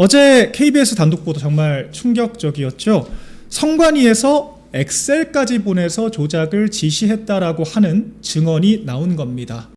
어제 KBS 단독 보도 정말 충격적이었죠. 성관위에서 엑셀까지 보내서 조작을 지시했다라고 하는 증언이 나온 겁니다.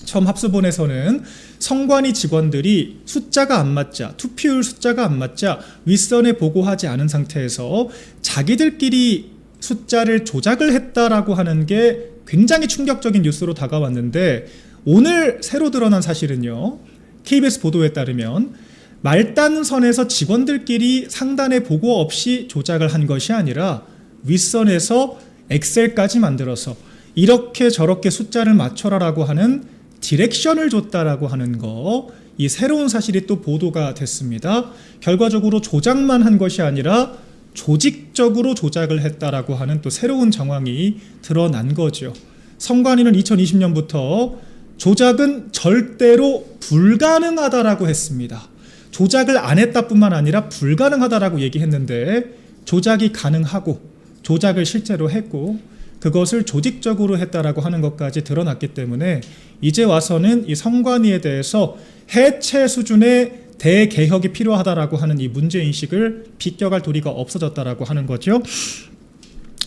처음 합수본에서는 성관위 직원들이 숫자가 안 맞자, 투표율 숫자가 안 맞자 윗선에 보고하지 않은 상태에서 자기들끼리 숫자를 조작을 했다라고 하는 게 굉장히 충격적인 뉴스로 다가왔는데, 오늘 새로 드러난 사실은요, KBS 보도에 따르면 말단선에서 직원들끼리 상단에 보고 없이 조작을 한 것이 아니라 윗선에서 엑셀까지 만들어서 이렇게 저렇게 숫자를 맞춰라라고 하는 디렉션을 줬다라고 하는 거, 이 새로운 사실이 또 보도가 됐습니다. 결과적으로 조작만 한 것이 아니라 조직적으로 조작을 했다라고 하는 또 새로운 정황이 드러난 거죠. 성관위는 2020년부터 조작은 절대로 불가능하다라고 했습니다. 조작을 안 했다 뿐만 아니라 불가능하다라고 얘기했는데, 조작이 가능하고 조작을 실제로 했고 그것을 조직적으로 했다라고 하는 것까지 드러났기 때문에 이제 와서는 이 성관위에 대해서 해체 수준의 대개혁이 필요하다라고 하는 이 문제인식을 비껴갈 도리가 없어졌다라고 하는 거죠.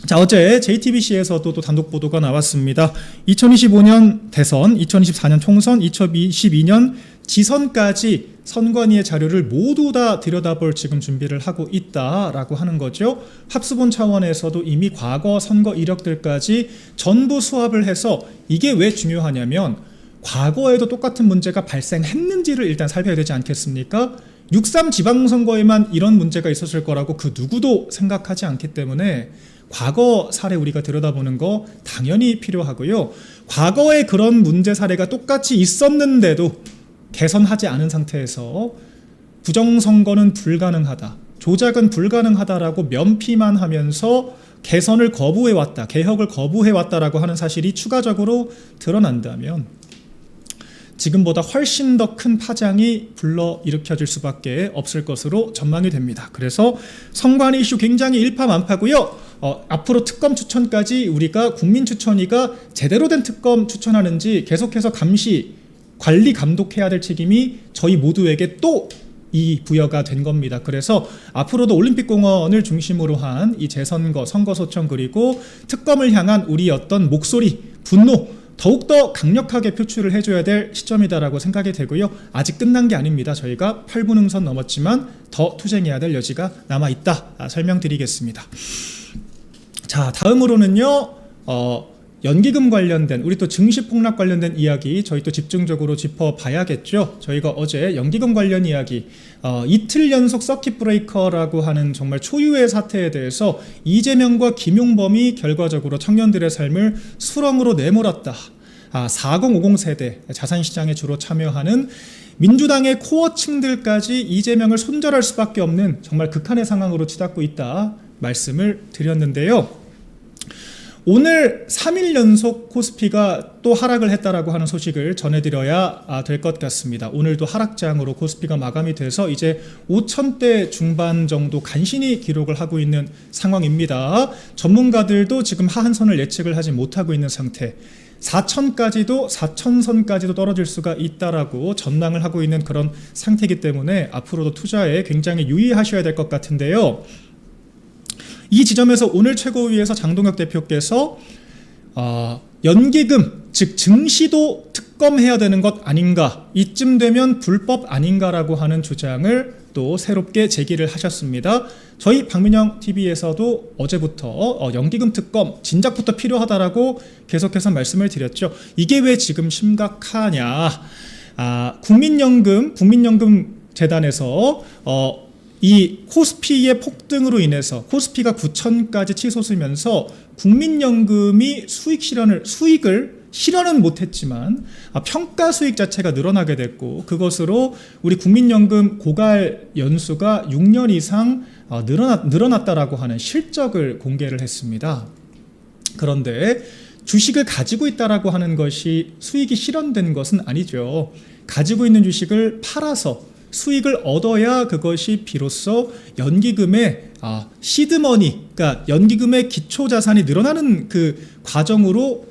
자, 어제 JTBC에서도 또 단독 보도가 나왔습니다. 2025년 대선, 2024년 총선, 2022년 지선까지 선관위의 자료를 모두 다 들여다볼 지금 준비를 하고 있다라고 하는 거죠. 합수본 차원에서도 이미 과거 선거 이력들까지 전부 수합을 해서, 이게 왜 중요하냐면 과거에도 똑같은 문제가 발생했는지를 일단 살펴야 되지 않겠습니까? 6.3 지방선거에만 이런 문제가 있었을 거라고 그 누구도 생각하지 않기 때문에 과거 사례 우리가 들여다보는 거 당연히 필요하고요. 과거에 그런 문제 사례가 똑같이 있었는데도 개선하지 않은 상태에서 부정선거는 불가능하다, 조작은 불가능하다라고 면피만 하면서 개선을 거부해왔다, 개혁을 거부해왔다라고 하는 사실이 추가적으로 드러난다면 지금보다 훨씬 더 큰 파장이 불러일으켜질 수밖에 없을 것으로 전망이 됩니다. 그래서 성관위 이슈 굉장히 일파만파고요. 앞으로 특검 추천까지 우리가 국민추천위가 제대로 된 특검 추천하는지 계속해서 감시, 관리, 감독해야 될 책임이 저희 모두에게 또 이 부여가 된 겁니다. 그래서 앞으로도 올림픽공원을 중심으로 한 이 재선거, 선거소청 그리고 특검을 향한 우리 어떤 목소리, 분노 더욱더 강력하게 표출을 해줘야 될 시점이다라고 생각이 되고요. 아직 끝난 게 아닙니다. 저희가 8분 응선 넘었지만 더 투쟁해야 될 여지가 남아있다, 설명드리겠습니다. 자, 다음으로는요, 연기금 관련된, 우리 또 증시 폭락 관련된 이야기 저희 또 집중적으로 짚어봐야겠죠. 저희가 어제 연기금 관련 이야기, 이틀 연속 서킷 브레이커라고 하는 정말 초유의 사태에 대해서 이재명과 김용범이 결과적으로 청년들의 삶을 수렁으로 내몰았다. 4050 세대 자산시장에 주로 참여하는 민주당의 코어층들까지 이재명을 손절할 수밖에 없는 정말 극한의 상황으로 치닫고 있다 말씀을 드렸는데요. 오늘 3일 연속 코스피가 또 하락을 했다라고 하는 소식을 전해드려야 될 것 같습니다. 오늘도 하락장으로 코스피가 마감이 돼서 이제 5,000대 중반 정도 간신히 기록을 하고 있는 상황입니다. 전문가들도 지금 하한선을 예측을 하지 못하고 있는 상태, 4,000선까지도 떨어질 수가 있다라고 전망을 하고 있는 그런 상태이기 때문에 앞으로도 투자에 굉장히 유의하셔야 될 것 같은데요. 이 지점에서 오늘 최고위에서 장동혁 대표께서 연기금, 즉 증시도 특검해야 되는 것 아닌가, 이쯤 되면 불법 아닌가라고 하는 주장을 또 새롭게 제기를 하셨습니다. 저희 박민영 TV에서도 어제부터 연기금 특검 진작부터 필요하다라고 계속해서 말씀을 드렸죠. 이게 왜 지금 심각하냐, 국민연금 재단에서 이 코스피의 폭등으로 인해서 코스피가 9,000까지 치솟으면서 국민연금이 수익을 실현은 못했지만 평가 수익 자체가 늘어나게 됐고, 그것으로 우리 국민연금 고갈 연수가 6년 이상 늘어났다라고 하는 실적을 공개를 했습니다. 그런데 주식을 가지고 있다라고 하는 것이 수익이 실현된 것은 아니죠. 가지고 있는 주식을 팔아서 수익을 얻어야 그것이 비로소 연기금의 시드머니, 그러니까 연기금의 기초 자산이 늘어나는 그 과정으로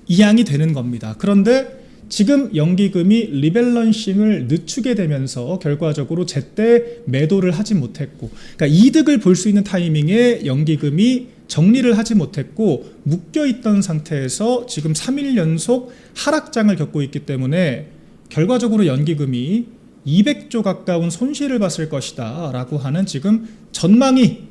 이양이 되는 겁니다. 그런데 지금 연기금이 리밸런싱을 늦추게 되면서 결과적으로 제때 매도를 하지 못했고, 그러니까 이득을 볼 수 있는 타이밍에 연기금이 정리를 하지 못했고 묶여있던 상태에서 지금 3일 연속 하락장을 겪고 있기 때문에 결과적으로 연기금이 200조 가까운 손실을 봤을 것이다 라고 하는 지금 전망이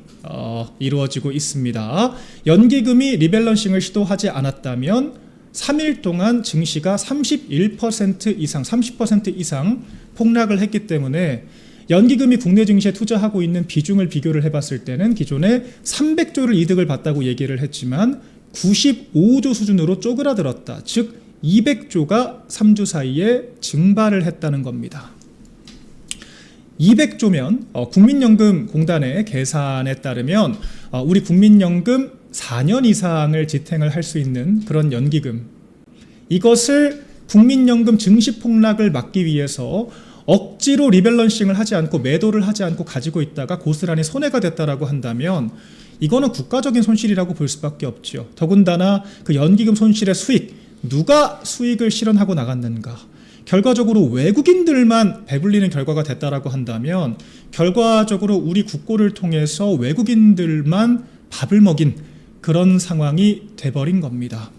이루어지고 있습니다. 연기금이 리밸런싱을 시도하지 않았다면 3일 동안 증시가 31% 이상, 30% 이상 폭락을 했기 때문에 연기금이 국내 증시에 투자하고 있는 비중을 비교를 해봤을 때는 기존에 300조를 이득을 봤다고 얘기를 했지만 95조 수준으로 쪼그라들었다. 즉 200조가 3주 사이에 증발을 했다는 겁니다. 200조면 국민연금공단의 계산에 따르면 우리 국민연금 4년 이상을 지탱을 할 수 있는 그런 연기금, 이것을 국민연금 증시 폭락을 막기 위해서 억지로 리밸런싱을 하지 않고 매도를 하지 않고 가지고 있다가 고스란히 손해가 됐다라고 한다면 이거는 국가적인 손실이라고 볼 수밖에 없죠. 더군다나 그 연기금 손실의 수익, 누가 수익을 실현하고 나갔는가, 결과적으로 외국인들만 배불리는 결과가 됐다라고 한다면 결과적으로 우리 국고를 통해서 외국인들만 밥을 먹인 그런 상황이 돼버린 겁니다.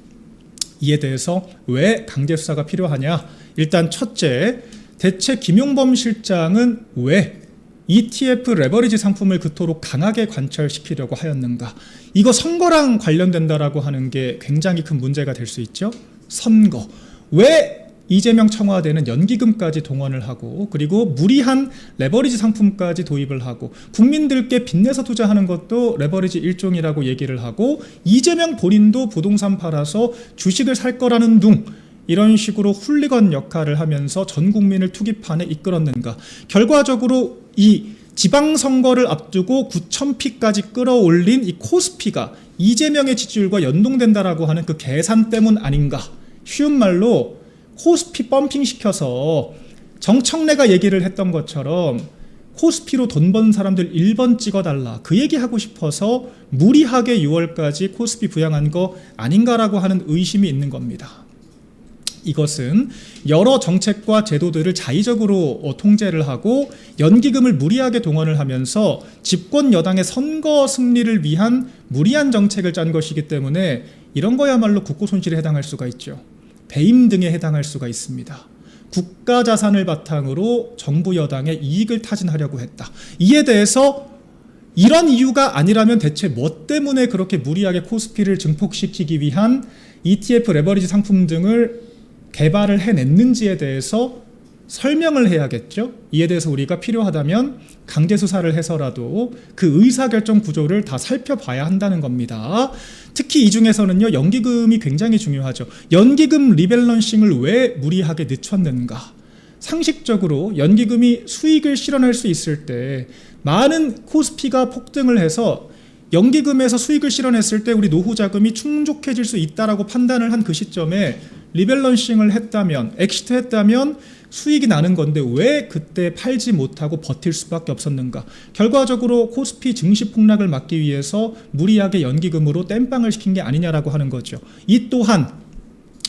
이에 대해서 왜 강제수사가 필요하냐? 일단 첫째, 대체 김용범 실장은 왜 ETF 레버리지 상품을 그토록 강하게 관철시키려고 하였는가? 이거 선거랑 관련된다라고 하는 게 굉장히 큰 문제가 될 수 있죠. 선거. 왜 이재명 청와대는 연기금까지 동원을 하고 그리고 무리한 레버리지 상품까지 도입을 하고 국민들께 빚내서 투자하는 것도 레버리지 일종이라고 얘기를 하고 이재명 본인도 부동산 팔아서 주식을 살 거라는 둥, 이런 식으로 훌리건 역할을 하면서 전 국민을 투기판에 이끌었는가. 결과적으로 이 지방선거를 앞두고 9,000피까지 끌어올린 이 코스피가 이재명의 지지율과 연동된다라고 하는 그 계산 때문 아닌가. 쉬운 말로 코스피 펌핑 시켜서 정청래가 얘기를 했던 것처럼 코스피로 돈 번 사람들 1번 찍어달라, 그 얘기하고 싶어서 무리하게 6월까지 코스피 부양한 거 아닌가라고 하는 의심이 있는 겁니다. 이것은 여러 정책과 제도들을 자의적으로 통제를 하고 연기금을 무리하게 동원을 하면서 집권 여당의 선거 승리를 위한 무리한 정책을 짠 것이기 때문에 이런 거야말로 국고 손실에 해당할 수가 있죠. 배임 등에 해당할 수가 있습니다. 국가 자산을 바탕으로 정부 여당의 이익을 타진하려고 했다. 이에 대해서 이런 이유가 아니라면 대체 뭐 때문에 그렇게 무리하게 코스피를 증폭시키기 위한 ETF 레버리지 상품 등을 개발을 해냈는지에 대해서 설명을 해야겠죠. 이에 대해서 우리가 필요하다면 강제수사를 해서라도 그 의사결정 구조를 다 살펴봐야 한다는 겁니다. 특히 이 중에서는요, 연기금이 굉장히 중요하죠. 연기금 리밸런싱을 왜 무리하게 늦췄는가? 상식적으로 연기금이 수익을 실현할 수 있을 때 많은 코스피가 폭등을 해서 연기금에서 수익을 실현했을 때 우리 노후 자금이 충족해질 수 있다라고 판단을 한 그 시점에 리밸런싱을 했다면, 엑시트 했다면 수익이 나는 건데 왜 그때 팔지 못하고 버틸 수밖에 없었는가? 결과적으로 코스피 증시 폭락을 막기 위해서 무리하게 연기금으로 땜빵을 시킨 게 아니냐라고 하는 거죠. 이 또한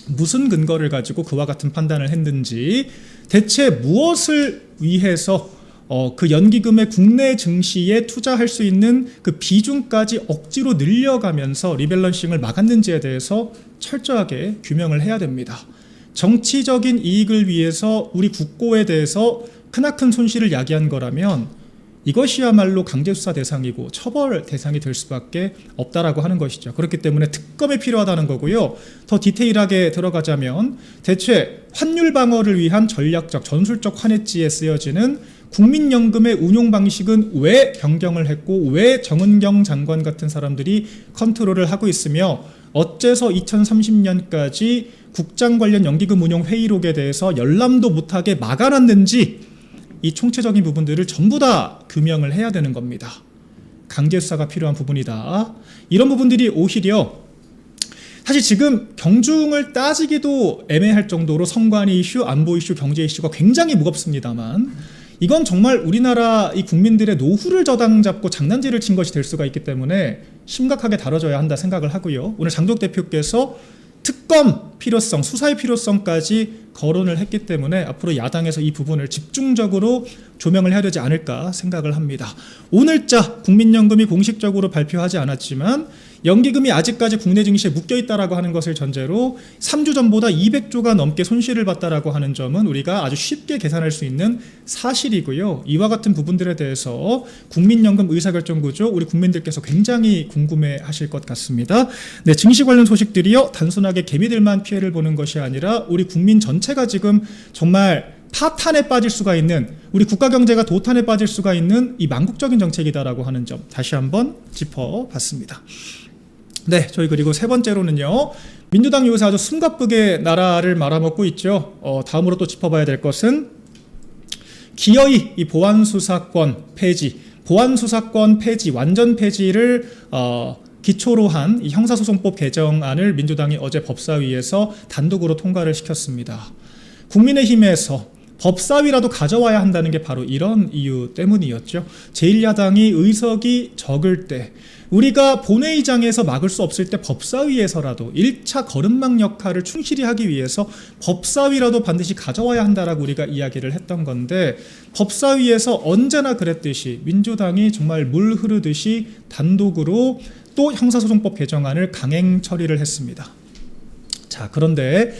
무슨 근거를 가지고 그와 같은 판단을 했는지, 대체 무엇을 위해서 그 연기금의 국내 증시에 투자할 수 있는 그 비중까지 억지로 늘려가면서 리밸런싱을 막았는지에 대해서 철저하게 규명을 해야 됩니다. 정치적인 이익을 위해서 우리 국고에 대해서 크나큰 손실을 야기한 거라면 이것이야말로 강제수사 대상이고 처벌 대상이 될 수밖에 없다라고 하는 것이죠. 그렇기 때문에 특검이 필요하다는 거고요. 더 디테일하게 들어가자면 대체 환율 방어를 위한 전략적, 전술적 환해지에 쓰여지는 국민연금의 운용 방식은 왜 변경을 했고 왜 정은경 장관 같은 사람들이 컨트롤을 하고 있으며 어째서 2030년까지 국장 관련 연기금 운용 회의록에 대해서 열람도 못하게 막아놨는지, 이 총체적인 부분들을 전부 다 규명을 해야 되는 겁니다. 강제수사가 필요한 부분이다. 이런 부분들이 오히려 사실 지금 경중을 따지기도 애매할 정도로 선관 이슈, 안보 이슈, 경제 이슈가 굉장히 무겁습니다만 이건 정말 우리나라 이 국민들의 노후를 저당 잡고 장난질을 친 것이 될 수가 있기 때문에 심각하게 다뤄져야 한다 생각을 하고요. 오늘 장덕 대표께서 특검 필요성, 수사의 필요성까지 거론을 했기 때문에 앞으로 야당에서 이 부분을 집중적으로 조명을 해야 되지 않을까 생각을 합니다. 오늘자 국민연금이 공식적으로 발표하지 않았지만 연기금이 아직까지 국내 증시에 묶여있다라고 하는 것을 전제로 3주 전보다 200조가 넘게 손실을 봤다라고 하는 점은 우리가 아주 쉽게 계산할 수 있는 사실이고요. 이와 같은 부분들에 대해서 국민연금 의사결정구조 우리 국민들께서 굉장히 궁금해하실 것 같습니다. 네, 증시 관련 소식들이요, 단순하게 개미들만 피해를 보는 것이 아니라 우리 국민 전체가 지금 정말 파탄에 빠질 수가 있는, 우리 국가 경제가 도탄에 빠질 수가 있는 이 망국적인 정책이다라고 하는 점 다시 한번 짚어봤습니다. 네, 저희 그리고 세 번째로는요, 민주당 요새 아주 숨가쁘게 나라를 말아먹고 있죠. 다음으로 또 짚어봐야 될 것은 기어이 이 보안수사권 폐지, 보안수사권 폐지, 완전 폐지를 기초로 한 이 형사소송법 개정안을 민주당이 어제 법사위에서 단독으로 통과를 시켰습니다. 국민의힘에서 법사위라도 가져와야 한다는 게 바로 이런 이유 때문이었죠. 제1야당이 의석이 적을 때, 우리가 본회의장에서 막을 수 없을 때 법사위에서라도 1차 거름망 역할을 충실히 하기 위해서 법사위라도 반드시 가져와야 한다라고 우리가 이야기를 했던 건데, 법사위에서 언제나 그랬듯이 민주당이 정말 물 흐르듯이 단독으로 또 형사소송법 개정안을 강행 처리를 했습니다. 자, 그런데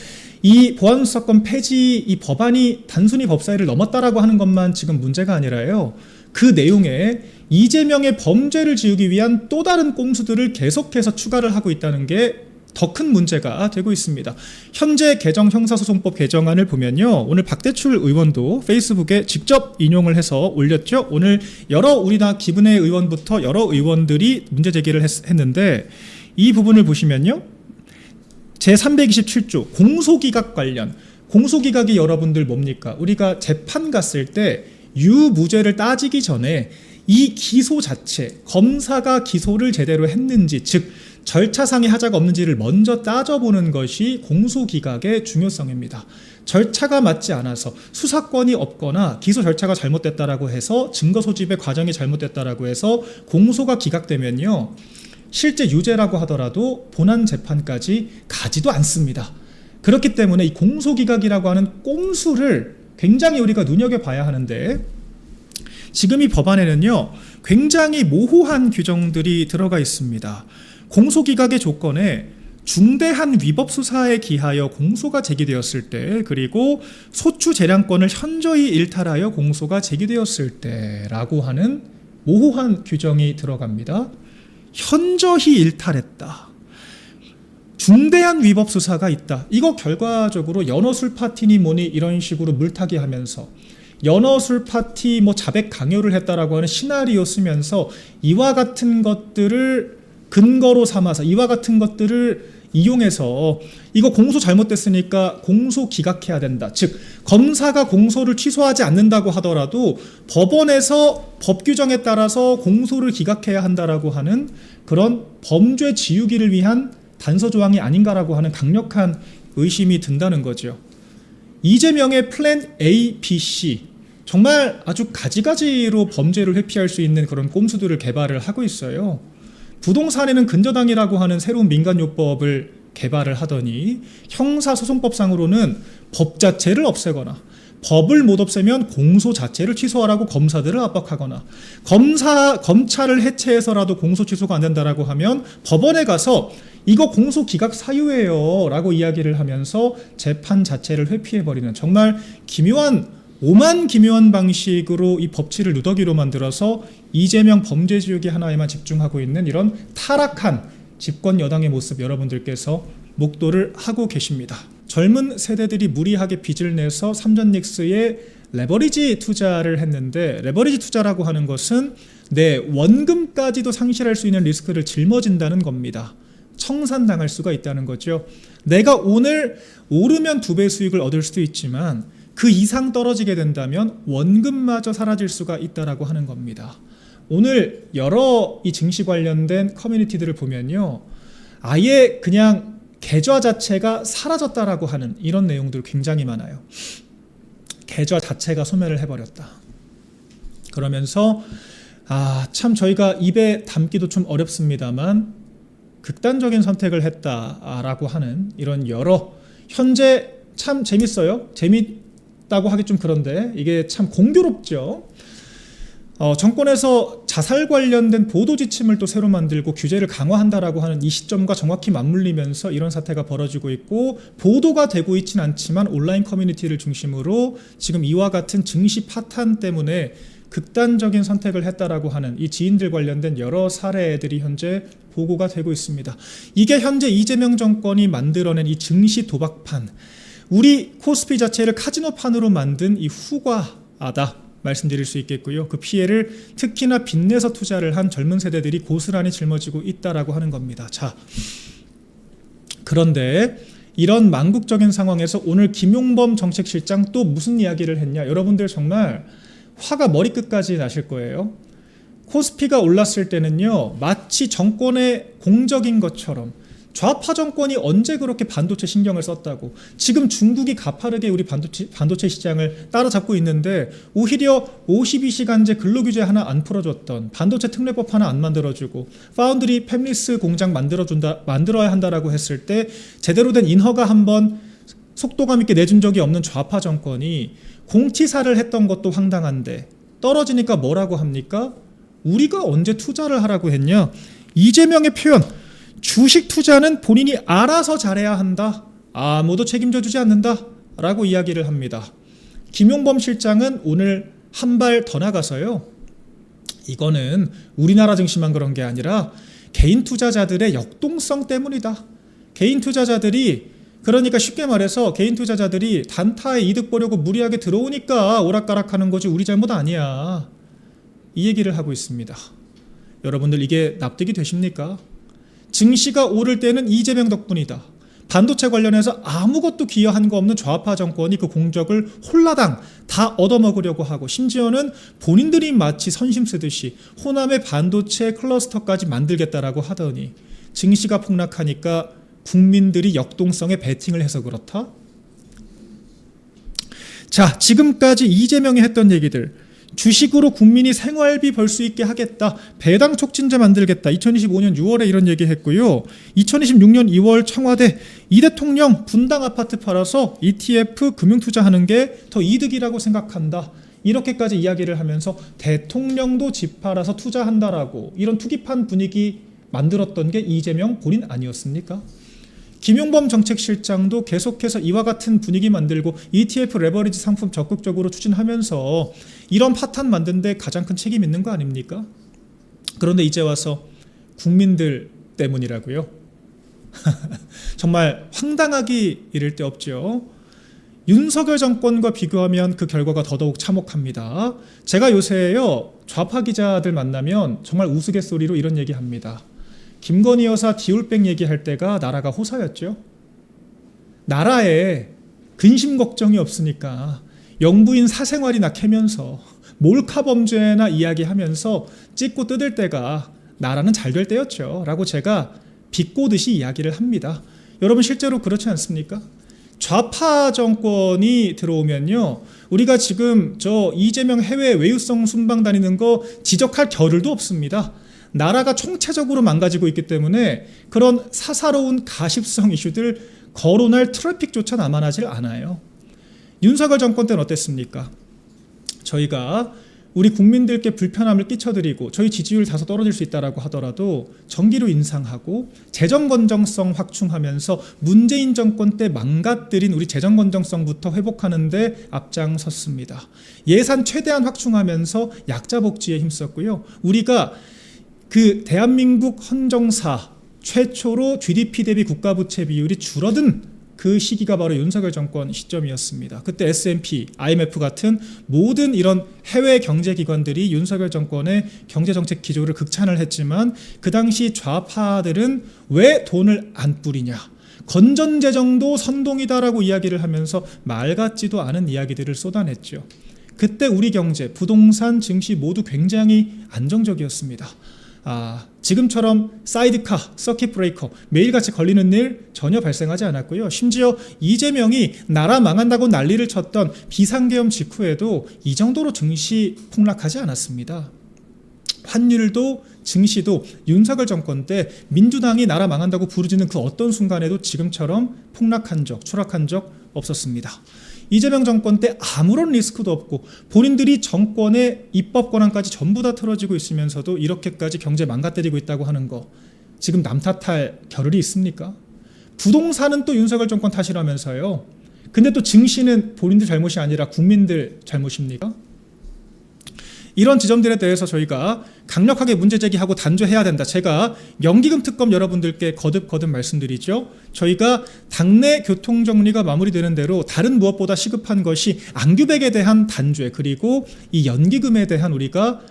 이 보안수사권 폐지 이 법안이 단순히 법사위를 넘었다라고 하는 것만 지금 문제가 아니라요, 그 내용에 이재명의 범죄를 지우기 위한 또 다른 꼼수들을 계속해서 추가를 하고 있다는 게 더 큰 문제가 되고 있습니다. 현재 개정 형사소송법 개정안을 보면요, 오늘 박대출 의원도 페이스북에 직접 인용을 해서 올렸죠. 오늘 여러 우리나라 기분의 의원부터 여러 의원들이 문제 제기를 했는데, 이 부분을 보시면요, 제327조 공소기각 관련, 공소기각이 여러분들 뭡니까? 우리가 재판 갔을 때 유무죄를 따지기 전에 이 기소 자체, 검사가 기소를 제대로 했는지, 즉 절차상의 하자가 없는지를 먼저 따져보는 것이 공소기각의 중요성입니다. 절차가 맞지 않아서, 수사권이 없거나 기소 절차가 잘못됐다라고 해서 증거 소집의 과정이 잘못됐다라고 해서 공소가 기각되면요, 실제 유죄라고 하더라도 본안 재판까지 가지도 않습니다. 그렇기 때문에 이 공소기각이라고 하는 꼼수를 굉장히 우리가 눈여겨봐야 하는데, 지금 이 법안에는요, 굉장히 모호한 규정들이 들어가 있습니다. 공소기각의 조건에 중대한 위법 수사에 기하여 공소가 제기되었을 때, 그리고 소추 재량권을 현저히 일탈하여 공소가 제기되었을 때라고 하는 모호한 규정이 들어갑니다. 현저히 일탈했다, 중대한 위법 수사가 있다. 이거 결과적으로 연어술 파티니 뭐니 이런 식으로 물타기 하면서 연어술 파티 뭐 자백 강요를 했다라고 하는 시나리오 쓰면서 이와 같은 것들을 근거로 삼아서, 이와 같은 것들을 이용해서 이거 공소 잘못됐으니까 공소 기각해야 된다, 즉 검사가 공소를 취소하지 않는다고 하더라도 법원에서 법 규정에 따라서 공소를 기각해야 한다라고 하는 그런 범죄 지우기를 위한 단서 조항이 아닌가라고 하는 강력한 의심이 든다는 거죠. 이재명의 플랜 A, B, C, 정말 아주 가지가지로 범죄를 회피할 수 있는 그런 꼼수들을 개발을 하고 있어요. 부동산에는 근저당이라고 하는 새로운 민간요법을 개발을 하더니, 형사소송법상으로는 법 자체를 없애거나, 법을 못 없애면 공소 자체를 취소하라고 검사들을 압박하거나, 검찰을 해체해서라도 공소 취소가 안 된다라고 하면 법원에 가서 이거 공소 기각 사유예요 라고 이야기를 하면서 재판 자체를 회피해버리는, 정말 오만 기묘한 방식으로 이 법치를 누더기로 만들어서 이재명 범죄 지우기 하나에만 집중하고 있는 이런 타락한 집권 여당의 모습 여러분들께서 목도를 하고 계십니다. 젊은 세대들이 무리하게 빚을 내서 삼전닉스에 레버리지 투자를 했는데, 레버리지 투자라고 하는 것은 내 원금까지도 상실할 수 있는 리스크를 짊어진다는 겁니다. 청산당할 수가 있다는 거죠. 내가 오늘 오르면 2배 수익을 얻을 수도 있지만 그 이상 떨어지게 된다면 원금마저 사라질 수가 있다라고 하는 겁니다. 오늘 여러 이 증시 관련된 커뮤니티들을 보면요, 아예 그냥 계좌 자체가 사라졌다라고 하는 이런 내용들 굉장히 많아요. 계좌 자체가 소멸을 해버렸다. 그러면서 참 저희가 입에 담기도 좀 어렵습니다만 극단적인 선택을 했다라고 하는 이런 여러 현재 참 재밌어요. 재밌다고 하기 좀 그런데 이게 참 공교롭죠. 정권에서 자살 관련된 보도 지침을 또 새로 만들고 규제를 강화한다라고 하는 이 시점과 정확히 맞물리면서 이런 사태가 벌어지고 있고, 보도가 되고 있지는 않지만 온라인 커뮤니티를 중심으로 지금 이와 같은 증시 파탄 때문에 극단적인 선택을 했다라고 하는 이 지인들 관련된 여러 사례들이 현재 보고가 되고 있습니다. 이게 현재 이재명 정권이 만들어낸 이 증시 도박판, 우리 코스피 자체를 카지노판으로 만든 이 후과다 말씀드릴 수 있겠고요. 그 피해를 특히나 빚내서 투자를 한 젊은 세대들이 고스란히 짊어지고 있다라고 하는 겁니다. 자, 그런데 이런 망국적인 상황에서 오늘 김용범 정책실장 또 무슨 이야기를 했냐? 여러분들 정말 화가 머리끝까지 나실 거예요. 코스피가 올랐을 때는요, 마치 정권의 공적인 것처럼 좌파 정권이 언제 그렇게 반도체 신경을 썼다고, 지금 중국이 가파르게 우리 반도체 시장을 따라잡고 있는데 오히려 52시간제 근로규제 하나 안 풀어줬던, 반도체 특례법 하나 안 만들어주고, 파운드리 팹리스 공장 만들어야 한다라고 했을 때 제대로 된 인허가 한번 속도감 있게 내준 적이 없는 좌파 정권이 공치사를 했던 것도 황당한데 떨어지니까 뭐라고 합니까? 우리가 언제 투자를 하라고 했냐? 이재명의 표현, 주식 투자는 본인이 알아서 잘해야 한다, 아무도 책임져 주지 않는다 라고 이야기를 합니다. 김용범 실장은 오늘 한 발 더 나가서요, 이거는 우리나라 증시만 그런 게 아니라 개인 투자자들의 역동성 때문이다. 개인 투자자들이, 그러니까 쉽게 말해서 개인 투자자들이 단타에 이득 보려고 무리하게 들어오니까 오락가락하는 거지 우리 잘못 아니야, 이 얘기를 하고 있습니다. 여러분들 이게 납득이 되십니까? 증시가 오를 때는 이재명 덕분이다. 반도체 관련해서 아무것도 기여한 거 없는 좌파 정권이 그 공적을 홀라당 다 얻어먹으려고 하고, 심지어는 본인들이 마치 선심 쓰듯이 호남의 반도체 클러스터까지 만들겠다라고 하더니 증시가 폭락하니까 국민들이 역동성에 베팅을 해서 그렇다? 자, 지금까지 이재명이 했던 얘기들, 주식으로 국민이 생활비 벌 수 있게 하겠다, 배당 촉진제 만들겠다, 2025년 6월에 이런 얘기 했고요. 2026년 2월 청와대 이 대통령 분당 아파트 팔아서 ETF 금융투자하는 게 더 이득이라고 생각한다, 이렇게까지 이야기를 하면서 대통령도 집 팔아서 투자한다라고 이런 투기판 분위기 만들었던 게 이재명 본인 아니었습니까? 김용범 정책실장도 계속해서 이와 같은 분위기 만들고 ETF 레버리지 상품 적극적으로 추진하면서 이런 파탄 만든 데 가장 큰 책임 있는 거 아닙니까? 그런데 이제 와서 국민들 때문이라고요? 정말 황당하기 이를 데 없죠. 윤석열 정권과 비교하면 그 결과가 더더욱 참혹합니다. 제가 요새요, 좌파 기자들 만나면 정말 우스갯소리로 이런 얘기합니다. 김건희 여사 디올백 얘기할 때가 나라가 호사였죠. 나라에 근심 걱정이 없으니까 영부인 사생활이나 캐면서 몰카 범죄나 이야기하면서 찍고 뜯을 때가 나라는 잘 될 때였죠 라고 제가 비꼬듯이 이야기를 합니다. 여러분 실제로 그렇지 않습니까? 좌파 정권이 들어오면요, 우리가 지금 저 이재명 해외 외유성 순방 다니는 거 지적할 겨를도 없습니다. 나라가 총체적으로 망가지고 있기 때문에 그런 사사로운 가십성 이슈들 거론할 트래픽조차 남아나질 않아요. 윤석열 정권 때는 어땠습니까? 저희가 우리 국민들께 불편함을 끼쳐드리고 저희 지지율 다소 떨어질 수 있다라고 하더라도 전기료 인상하고 재정 건정성 확충하면서 문재인 정권 때 망가뜨린 우리 재정 건정성부터 회복하는 데 앞장섰습니다. 예산 최대한 확충하면서 약자 복지에 힘썼고요. 우리가 그 대한민국 헌정사 최초로 GDP 대비 국가부채 비율이 줄어든 그 시기가 바로 윤석열 정권 시점이었습니다. 그때 S&P, IMF 같은 모든 이런 해외 경제기관들이 윤석열 정권의 경제정책 기조를 극찬을 했지만 그 당시 좌파들은 왜 돈을 안 뿌리냐, 건전재정도 선동이다라고 이야기를 하면서 말 같지도 않은 이야기들을 쏟아냈죠. 그때 우리 경제, 부동산, 증시 모두 굉장히 안정적이었습니다. 지금처럼 사이드카, 서킷 브레이커 매일같이 걸리는 일 전혀 발생하지 않았고요. 심지어 이재명이 나라 망한다고 난리를 쳤던 비상계엄 직후에도 이 정도로 증시 폭락하지 않았습니다. 환율도 증시도 윤석열 정권 때 민주당이 나라 망한다고 부르짖는 그 어떤 순간에도 지금처럼 폭락한 적, 추락한 적 없었습니다. 이재명 정권 때 아무런 리스크도 없고 본인들이 정권의 입법 권한까지 전부 다 틀어지고 있으면서도 이렇게까지 경제 망가뜨리고 있다고 하는 거 지금 남 탓할 겨를이 있습니까? 부동산은 또 윤석열 정권 탓이라면서요. 근데 또 증시는 본인들 잘못이 아니라 국민들 잘못입니까? 이런 지점들에 대해서 저희가 강력하게 문제 제기하고 단죄해야 된다. 제가 연기금 특검 여러분들께 거듭 말씀드리죠. 저희가 당내 교통정리가 마무리되는 대로 다른 무엇보다 시급한 것이 안규백에 대한 단죄 그리고 이 연기금에 대한 우리가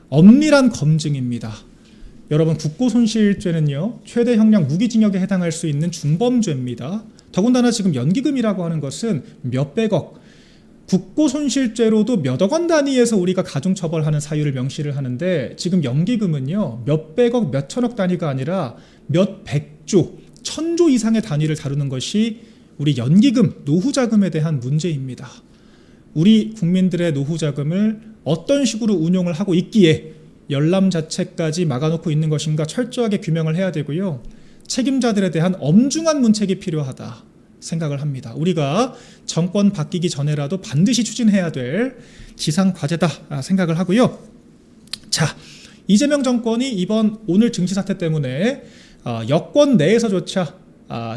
엄밀한 검증입니다. 여러분 국고손실죄는요. 최대 형량 무기징역에 해당할 수 있는 중범죄입니다. 더군다나 지금 연기금이라고 하는 것은 몇백억 국고손실죄로도 몇억 원 단위에서 우리가 가중처벌하는 사유를 명시를 하는데 지금 연기금은요 몇백억 몇천억 단위가 아니라 몇백조 천조 이상의 단위를 다루는 것이 우리 연기금 노후자금에 대한 문제입니다. 우리 국민들의 노후자금을 어떤 식으로 운용을 하고 있기에 열람 자체까지 막아놓고 있는 것인가 철저하게 규명을 해야 되고요. 책임자들에 대한 엄중한 문책이 필요하다 생각을 합니다. 우리가 정권 바뀌기 전에라도 반드시 추진해야 될 지상과제다 생각을 하고요. 자, 이재명 정권이 오늘 증시 사태 때문에 여권 내에서조차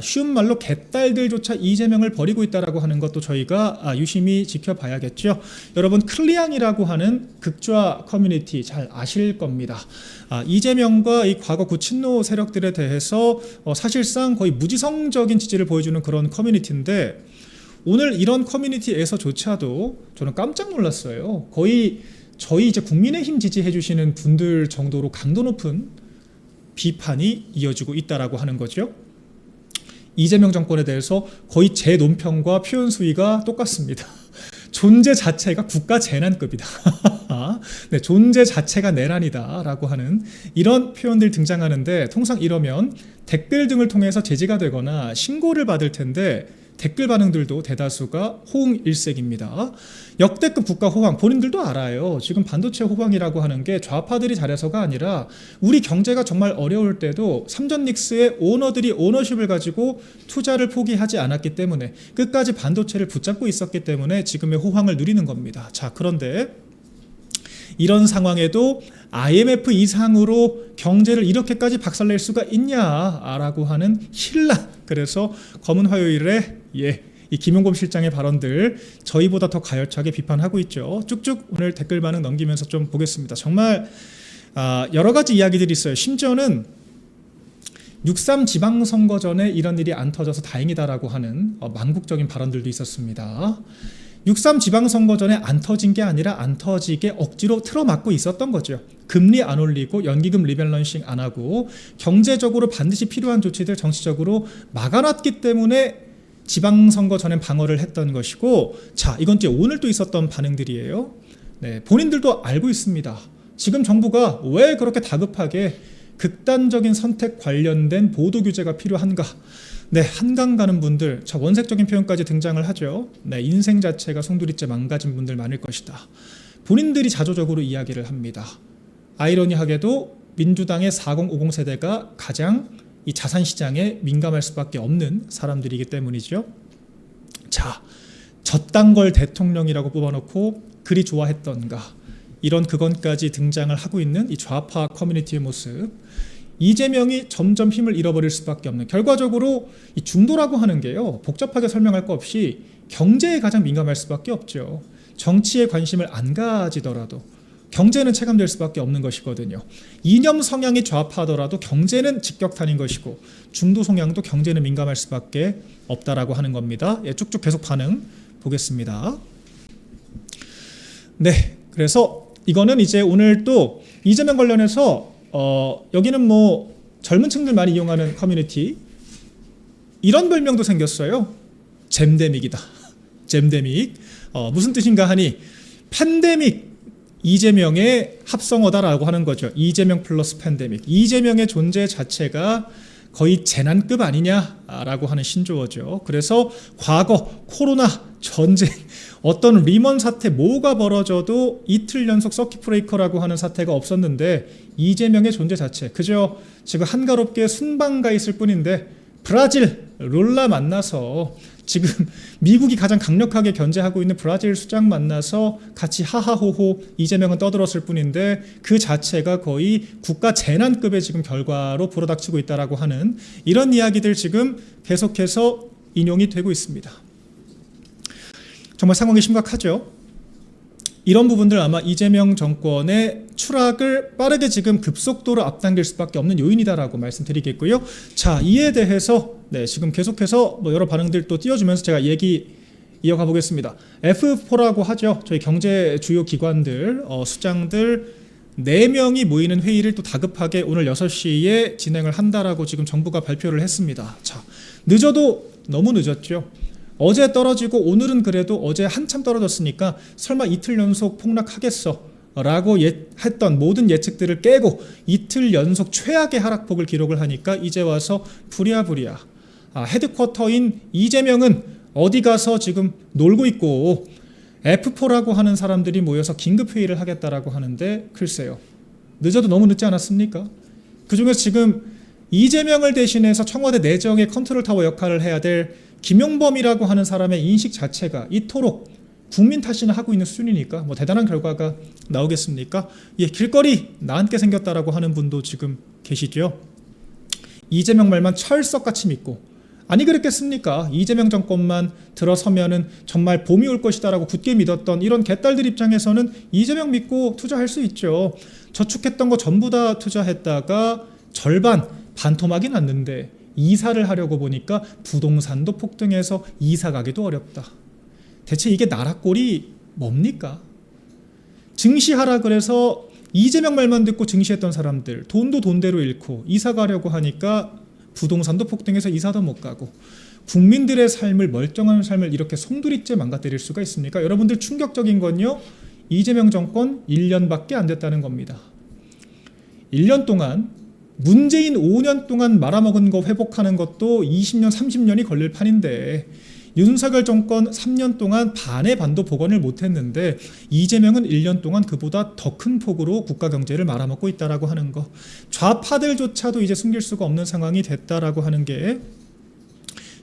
쉬운 말로 개딸들조차 이재명을 버리고 있다라고 하는 것도 저희가 유심히 지켜봐야겠죠. 여러분 클리앙이라고 하는 극좌 커뮤니티 잘 아실 겁니다. 이재명과 이 과거 구친노 세력들에 대해서 사실상 거의 무지성적인 지지를 보여주는 그런 커뮤니티인데 오늘 이런 커뮤니티에서조차도 저는 깜짝 놀랐어요. 거의 저희 이제 국민의힘 지지해 주시는 분들 정도로 강도 높은 비판이 이어지고 있다라고 하는 거죠. 이재명 정권에 대해서 거의 제 논평과 표현 수위가 똑같습니다. 존재 자체가 국가 재난급이다. 네, 존재 자체가 내란이다 라고 하는 이런 표현들 등장하는데 통상 이러면 댓글 등을 통해서 제지가 되거나 신고를 받을 텐데 댓글 반응들도 대다수가 호응일색입니다. 역대급 국가 호황 본인들도 알아요. 지금 반도체 호황이라고 하는 게 좌파들이 잘해서가 아니라 우리 경제가 정말 어려울 때도 삼전닉스의 오너들이 오너십을 가지고 투자를 포기하지 않았기 때문에 끝까지 반도체를 붙잡고 있었기 때문에 지금의 호황을 누리는 겁니다. 자, 그런데 이런 상황에도 IMF 이상으로 경제를 이렇게까지 박살낼 수가 있냐라고 하는 신라. 그래서 검은 화요일에 이 김용범 실장의 발언들 저희보다 더 가열차게 비판하고 있죠. 쭉쭉 오늘 댓글 반응 넘기면서 좀 보겠습니다. 정말 여러 가지 이야기들이 있어요. 심지어는 6.3 지방선거 전에 이런 일이 안 터져서 다행이다라고 하는 망국적인 발언들도 있었습니다. 6.3 지방선거 전에 안 터진 게 아니라 안 터지게 억지로 틀어막고 있었던 거죠. 금리 안 올리고 연기금 리밸런싱 안 하고 경제적으로 반드시 필요한 조치들 정치적으로 막아놨기 때문에 지방선거 전엔 방어를 했던 것이고 자, 이건 이제 오늘 또 있었던 반응들이에요. 네, 본인들도 알고 있습니다. 지금 정부가 왜 그렇게 다급하게 극단적인 선택 관련된 보도 규제가 필요한가? 네, 한강 가는 분들, 자 원색적인 표현까지 등장을 하죠. 네, 인생 자체가 송두리째 망가진 분들 많을 것이다. 본인들이 자조적으로 이야기를 합니다. 아이러니하게도 민주당의 4050 세대가 가장 이 자산 시장에 민감할 수밖에 없는 사람들이기 때문이죠. 자, 저딴 걸 대통령이라고 뽑아놓고 그리 좋아했던가 이런 그건까지 등장을 하고 있는 이 좌파 커뮤니티의 모습. 이재명이 점점 힘을 잃어버릴 수밖에 없는 결과적으로 이 중도라고 하는 게요 복잡하게 설명할 거 없이 경제에 가장 민감할 수밖에 없죠. 정치에 관심을 안 가지더라도 경제는 체감될 수밖에 없는 것이거든요. 이념 성향이 좌파더라도 경제는 직격탄인 것이고 중도 성향도 경제는 민감할 수밖에 없다라고 하는 겁니다. 쭉쭉 계속 반응 보겠습니다. 네, 그래서 이거는 이제 오늘 또 이재명 관련해서 여기는 뭐 젊은 층들 많이 이용하는 커뮤니티 이런 별명도 생겼어요. 잼데믹이다. 잼데믹. 무슨 뜻인가 하니 팬데믹 이재명의 합성어다라고 하는 거죠. 이재명 플러스 팬데믹. 이재명의 존재 자체가 거의 재난급 아니냐라고 하는 신조어죠. 그래서 과거 코로나, 전쟁 어떤 리먼 사태 뭐가 벌어져도 이틀 연속 서킷 브레이커라고 하는 사태가 없었는데 이재명의 존재 자체 그저 지금 한가롭게 순방가 있을 뿐인데 브라질 룰라 만나서 지금 미국이 가장 강력하게 견제하고 있는 브라질 수장 만나서 같이 하하호호 이재명은 떠들었을 뿐인데 그 자체가 거의 국가 재난급의 지금 결과로 불어닥치고 있다라고 하는 이런 이야기들 지금 계속해서 인용이 되고 있습니다. 정말 상황이 심각하죠. 이런 부분들 아마 이재명 정권의 추락을 빠르게 지금 급속도로 앞당길 수밖에 없는 요인이다라고 말씀드리겠고요. 자, 이에 대해서 지금 계속해서 여러 반응들 또 띄워주면서 제가 얘기 이어가 보겠습니다. F4라고 하죠. 저희 경제 주요 기관들 수장들 4명이 모이는 회의를 또 다급하게 오늘 6시에 진행을 한다라고 지금 정부가 발표를 했습니다. 자, 늦어도 너무 늦었죠. 어제 떨어지고 오늘은 그래도 어제 한참 떨어졌으니까 설마 이틀 연속 폭락하겠어 라고 했던 모든 예측들을 깨고 이틀 연속 최악의 하락폭을 기록을 하니까 이제 와서 부랴부랴 헤드쿼터인 이재명은 어디 가서 지금 놀고 있고 F4라고 하는 사람들이 모여서 긴급회의를 하겠다라고 하는데 글쎄요. 늦어도 너무 늦지 않았습니까? 그중에서 지금 이재명을 대신해서 청와대 내정의 컨트롤타워 역할을 해야 될 김용범이라고 하는 사람의 인식 자체가 이토록 국민 탓이나 하고 있는 수준이니까 뭐 대단한 결과가 나오겠습니까? 예, 길거리 나앉게 생겼다라고 하는 분도 지금 계시죠. 이재명 말만 철석같이 믿고 아니 그랬겠습니까? 이재명 정권만 들어서면은 정말 봄이 올 것이다라고 굳게 믿었던 이런 개딸들 입장에서는 이재명 믿고 투자할 수 있죠. 저축했던 거 전부 다 투자했다가 절반 반토막이 났는데 이사를 하려고 보니까 부동산도 폭등해서 이사 가기도 어렵다. 대체 이게 나라 꼴이 뭡니까? 증시하라 그래서 이재명 말만 듣고 증시했던 사람들 돈도 돈대로 잃고 이사 가려고 하니까 부동산도 폭등해서 이사도 못 가고 국민들의 삶을 멀쩡한 삶을 이렇게 송두리째 망가뜨릴 수가 있습니까? 여러분들 충격적인 건요. 이재명 정권 1년밖에 안 됐다는 겁니다. 1년 동안 문재인 5년 동안 말아먹은 거 회복하는 것도 20년, 30년이 걸릴 판인데 윤석열 정권 3년 동안 반의 반도 복원을 못했는데 이재명은 1년 동안 그보다 더 큰 폭으로 국가 경제를 말아먹고 있다라고 하는 거 좌파들조차도 이제 숨길 수가 없는 상황이 됐다라고 하는 게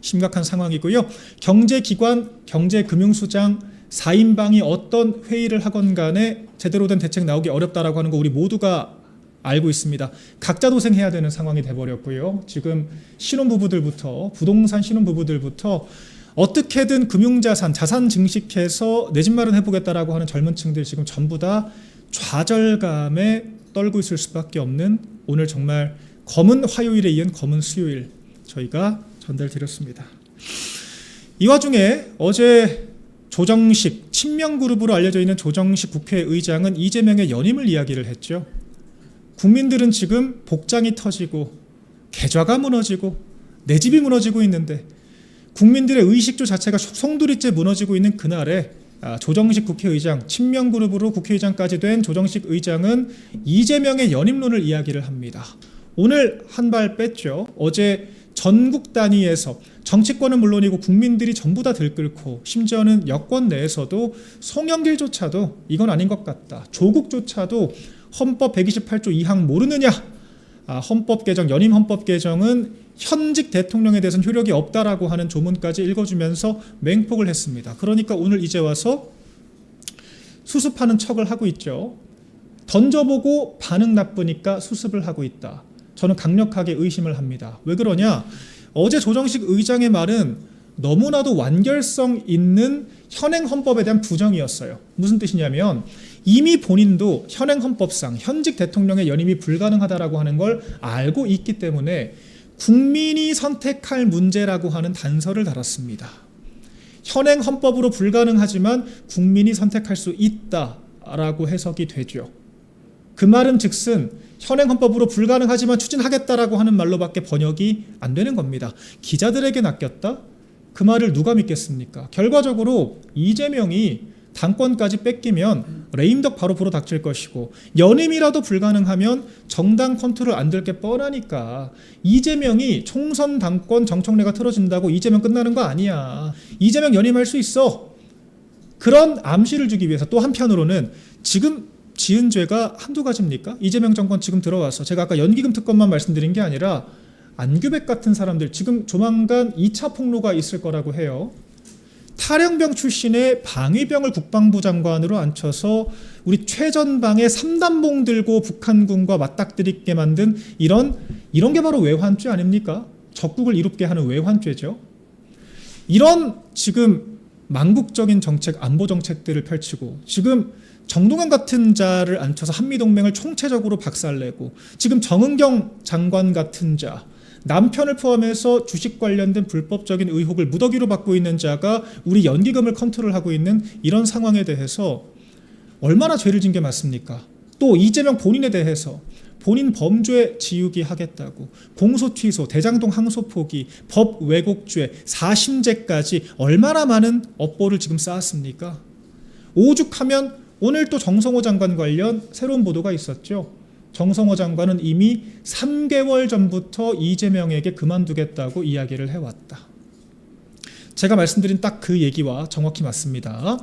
심각한 상황이고요. 경제기관, 경제금융수장 4인방이 어떤 회의를 하건 간에 제대로 된 대책 나오기 어렵다라고 하는 거 우리 모두가 알고 있습니다. 각자 도생해야 되는 상황이 돼버렸고요. 지금 신혼부부들부터 부동산 신혼부부들부터 어떻게든 금융자산, 자산 증식해서 내 집 마련해보겠다라고 하는 젊은 층들 지금 전부 다 좌절감에 떨고 있을 수밖에 없는 오늘 정말 검은 화요일에 이은 검은 수요일 저희가 전달드렸습니다. 이 와중에 어제 조정식, 친명그룹으로 알려져 있는 조정식 국회의장은 이재명의 연임을 이야기를 했죠. 국민들은 지금 복장이 터지고 계좌가 무너지고 내 집이 무너지고 있는데 국민들의 의식주 자체가 송두리째 무너지고 있는 그날에 조정식 국회의장, 친명그룹으로 국회의장까지 된 조정식 의장은 이재명의 연임론을 이야기를 합니다. 오늘 한 발 뺐죠. 어제 전국 단위에서 정치권은 물론이고 국민들이 전부 다 들끓고 심지어는 여권 내에서도 송영길조차도 이건 아닌 것 같다. 조국조차도 헌법 128조 2항 모르느냐? 헌법 개정, 연임 헌법 개정은 현직 대통령에 대해서는 효력이 없다라고 하는 조문까지 읽어주면서 맹폭을 했습니다. 그러니까 오늘 이제 와서 수습하는 척을 하고 있죠. 던져보고 반응 나쁘니까 수습을 하고 있다. 저는 강력하게 의심을 합니다. 왜 그러냐? 어제 조정식 의장의 말은 너무나도 완결성 있는 현행 헌법에 대한 부정이었어요. 무슨 뜻이냐면 이미 본인도 현행 헌법상 현직 대통령의 연임이 불가능하다라고 하는 걸 알고 있기 때문에 국민이 선택할 문제라고 하는 단서를 달았습니다. 현행 헌법으로 불가능하지만 국민이 선택할 수 있다라고 해석이 되죠. 그 말은 즉슨 현행 헌법으로 불가능하지만 추진하겠다라고 하는 말로밖에 번역이 안 되는 겁니다. 기자들에게 낚였다? 그 말을 누가 믿겠습니까? 결과적으로 이재명이 당권까지 뺏기면 레임덕 바로 불어닥칠 것이고 연임이라도 불가능하면 정당 컨트롤 안 될 게 뻔하니까 이재명이 총선 당권 정청래가 틀어진다고 이재명 끝나는 거 아니야. 이재명 연임할 수 있어. 그런 암시를 주기 위해서 또 한편으로는 지금 지은 죄가 한두 가지입니까? 이재명 정권 지금 들어와서 제가 아까 연기금 특검만 말씀드린 게 아니라 안규백 같은 사람들 지금 조만간 2차 폭로가 있을 거라고 해요. 탈영병 출신의 방위병을 국방부 장관으로 앉혀서 우리 최전방에 3단봉 들고 북한군과 맞닥뜨리게 만든 이런 게 바로 외환죄 아닙니까? 적국을 이롭게 하는 외환죄죠. 이런 지금 망국적인 정책, 안보 정책들을 펼치고 지금 정동원 같은 자를 앉혀서 한미동맹을 총체적으로 박살내고 지금 정은경 장관 같은 자, 남편을 포함해서 주식 관련된 불법적인 의혹을 무더기로 받고 있는 자가 우리 연기금을 컨트롤하고 있는 이런 상황에 대해서 얼마나 죄를 진 게 맞습니까? 또 이재명 본인에 대해서 본인 범죄 지우기 하겠다고 공소 취소, 대장동 항소 포기, 법 왜곡죄, 사심죄까지 얼마나 많은 업보를 지금 쌓았습니까? 오죽하면 오늘 또 정성호 장관 관련 새로운 보도가 있었죠. 정성호 장관은 이미 3개월 전부터 이재명에게 그만두겠다고 이야기를 해왔다. 제가 말씀드린 딱 그 얘기와 정확히 맞습니다.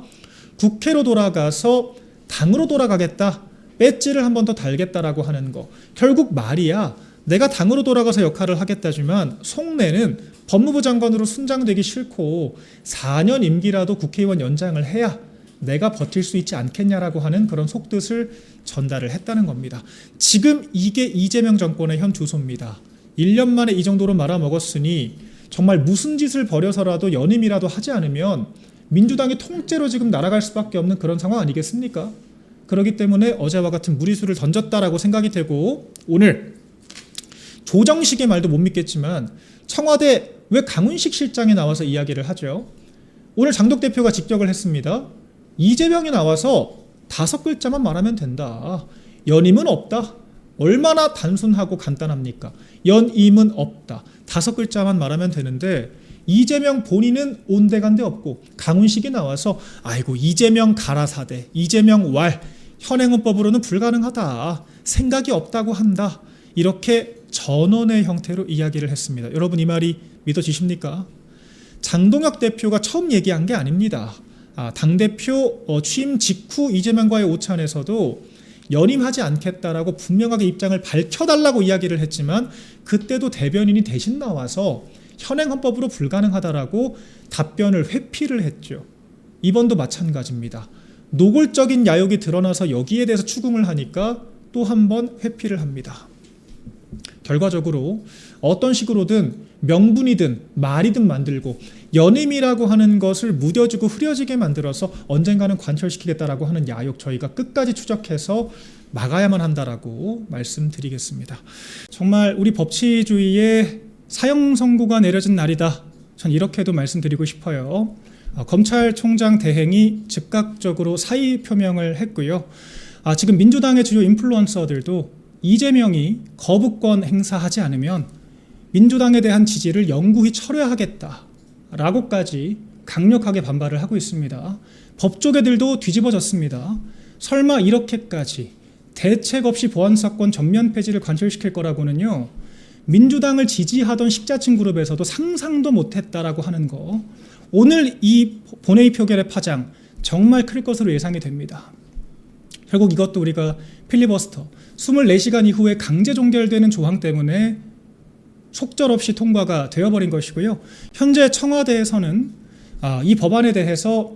국회로 돌아가서 당으로 돌아가겠다, 배지를 한 번 더 달겠다라고 하는 거. 결국 말이야, 내가 당으로 돌아가서 역할을 하겠다지만 속내는 법무부 장관으로 순장되기 싫고 4년 임기라도 국회의원 연장을 해야 내가 버틸 수 있지 않겠냐라고 하는 그런 속뜻을 전달을 했다는 겁니다. 지금 이게 이재명 정권의 현 주소입니다. 1년 만에 이 정도로 말아먹었으니 정말 무슨 짓을 벌여서라도 연임이라도 하지 않으면 민주당이 통째로 지금 날아갈 수밖에 없는 그런 상황 아니겠습니까? 그렇기 때문에 어제와 같은 무리수를 던졌다라고 생각이 되고, 오늘 조정식의 말도 못 믿겠지만 청와대 왜 강훈식 실장이 나와서 이야기를 하죠? 오늘 장덕 대표가 직격을 했습니다. 이재명이 나와서 5글자만 말하면 된다. 연임은 없다. 얼마나 단순하고 간단합니까? 연임은 없다. 5글자만 말하면 되는데 이재명 본인은 온데간데 없고 강훈식이 나와서 아이고 이재명 가라사대, 이재명 왈, 현행헌법으로는 불가능하다. 생각이 없다고 한다. 이렇게 전원의 형태로 이야기를 했습니다. 여러분 이 말이 믿어지십니까? 장동혁 대표가 처음 얘기한 게 아닙니다. 당대표 취임 직후 이재명과의 오찬에서도 연임하지 않겠다라고 분명하게 입장을 밝혀달라고 이야기를 했지만 그때도 대변인이 대신 나와서 현행헌법으로 불가능하다라고 답변을 회피를 했죠. 이번도 마찬가지입니다. 노골적인 야욕이 드러나서 여기에 대해서 추궁을 하니까 또 한 번 회피를 합니다. 결과적으로 어떤 식으로든 명분이든 말이든 만들고 연임이라고 하는 것을 무뎌지고 흐려지게 만들어서 언젠가는 관철시키겠다라고 하는 야욕 저희가 끝까지 추적해서 막아야만 한다라고 말씀드리겠습니다. 정말 우리 법치주의의 사형 선고가 내려진 날이다. 전 이렇게도 말씀드리고 싶어요. 검찰총장 대행이 즉각적으로 사의 표명을 했고요. 지금 민주당의 주요 인플루언서들도 이재명이 거부권 행사하지 않으면 민주당에 대한 지지를 영구히 철회하겠다라고까지 강력하게 반발을 하고 있습니다. 법조계들도 뒤집어졌습니다. 설마 이렇게까지 대책 없이 보안사건 전면 폐지를 관철시킬 거라고는요, 민주당을 지지하던 식자층 그룹에서도 상상도 못했다라고 하는 거. 오늘 이 본회의 표결의 파장 정말 클 것으로 예상이 됩니다. 결국 이것도 우리가 필리버스터 24시간 이후에 강제 종결되는 조항 때문에 속절없이 통과가 되어버린 것이고요. 현재 청와대에서는 이 법안에 대해서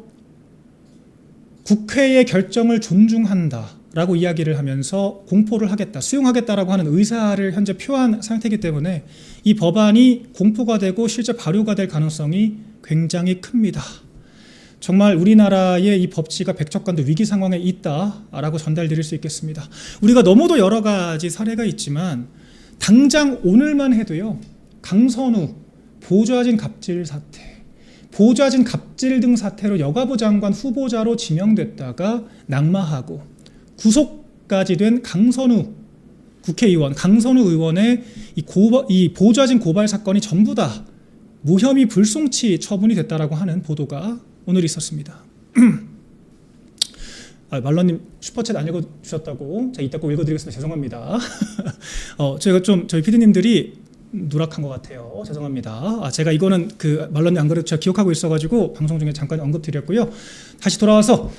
국회의 결정을 존중한다라고 이야기를 하면서 공포를 하겠다, 수용하겠다라고 하는 의사를 현재 표한 상태이기 때문에 이 법안이 공포가 되고 실제 발효가 될 가능성이 굉장히 큽니다. 정말 우리나라의 이 법치가 백척간도 위기 상황에 있다라고 전달드릴 수 있겠습니다. 우리가 너무도 여러 가지 사례가 있지만 당장 오늘만 해도요, 강선우 보좌진 갑질 사태, 보좌진 갑질 등 사태로 여가부 장관 후보자로 지명됐다가 낙마하고 구속까지 된 강선우 국회의원, 강선우 의원의 이 보좌진 고발 사건이 전부 다 무혐의 불송치 처분이 됐다라고 하는 보도가 오늘 있었습니다. 말러님 슈퍼챗 안 읽어주셨다고 제가 이따 꼭 읽어드리겠습니다. 죄송합니다. 저희가 좀 저희 PD님들이 누락한 것 같아요. 죄송합니다. 제가 이거는 그 말론이 안 그래도 제가 기억하고 있어가지고 방송 중에 잠깐 언급드렸고요. 다시 돌아와서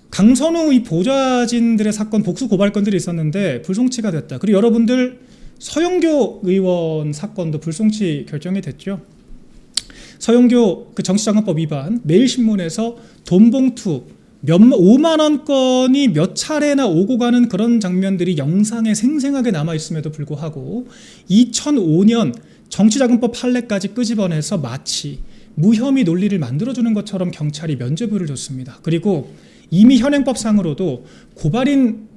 강선우 이 보좌진들의 사건 복수 고발건들이 있었는데 불송치가 됐다. 그리고 여러분들 서영교 의원 사건도 불송치 결정이 됐죠. 서영교 그 정치자금법 위반 매일신문에서 돈봉투 5만 원건이 몇 차례나 오고 가는 그런 장면들이 영상에 생생하게 남아 있음에도 불구하고 2005년 정치자금법 판례까지 끄집어내서 마치 무혐의 논리를 만들어주는 것처럼 경찰이 면죄부를 줬습니다. 그리고 이미 현행법상으로도 고발인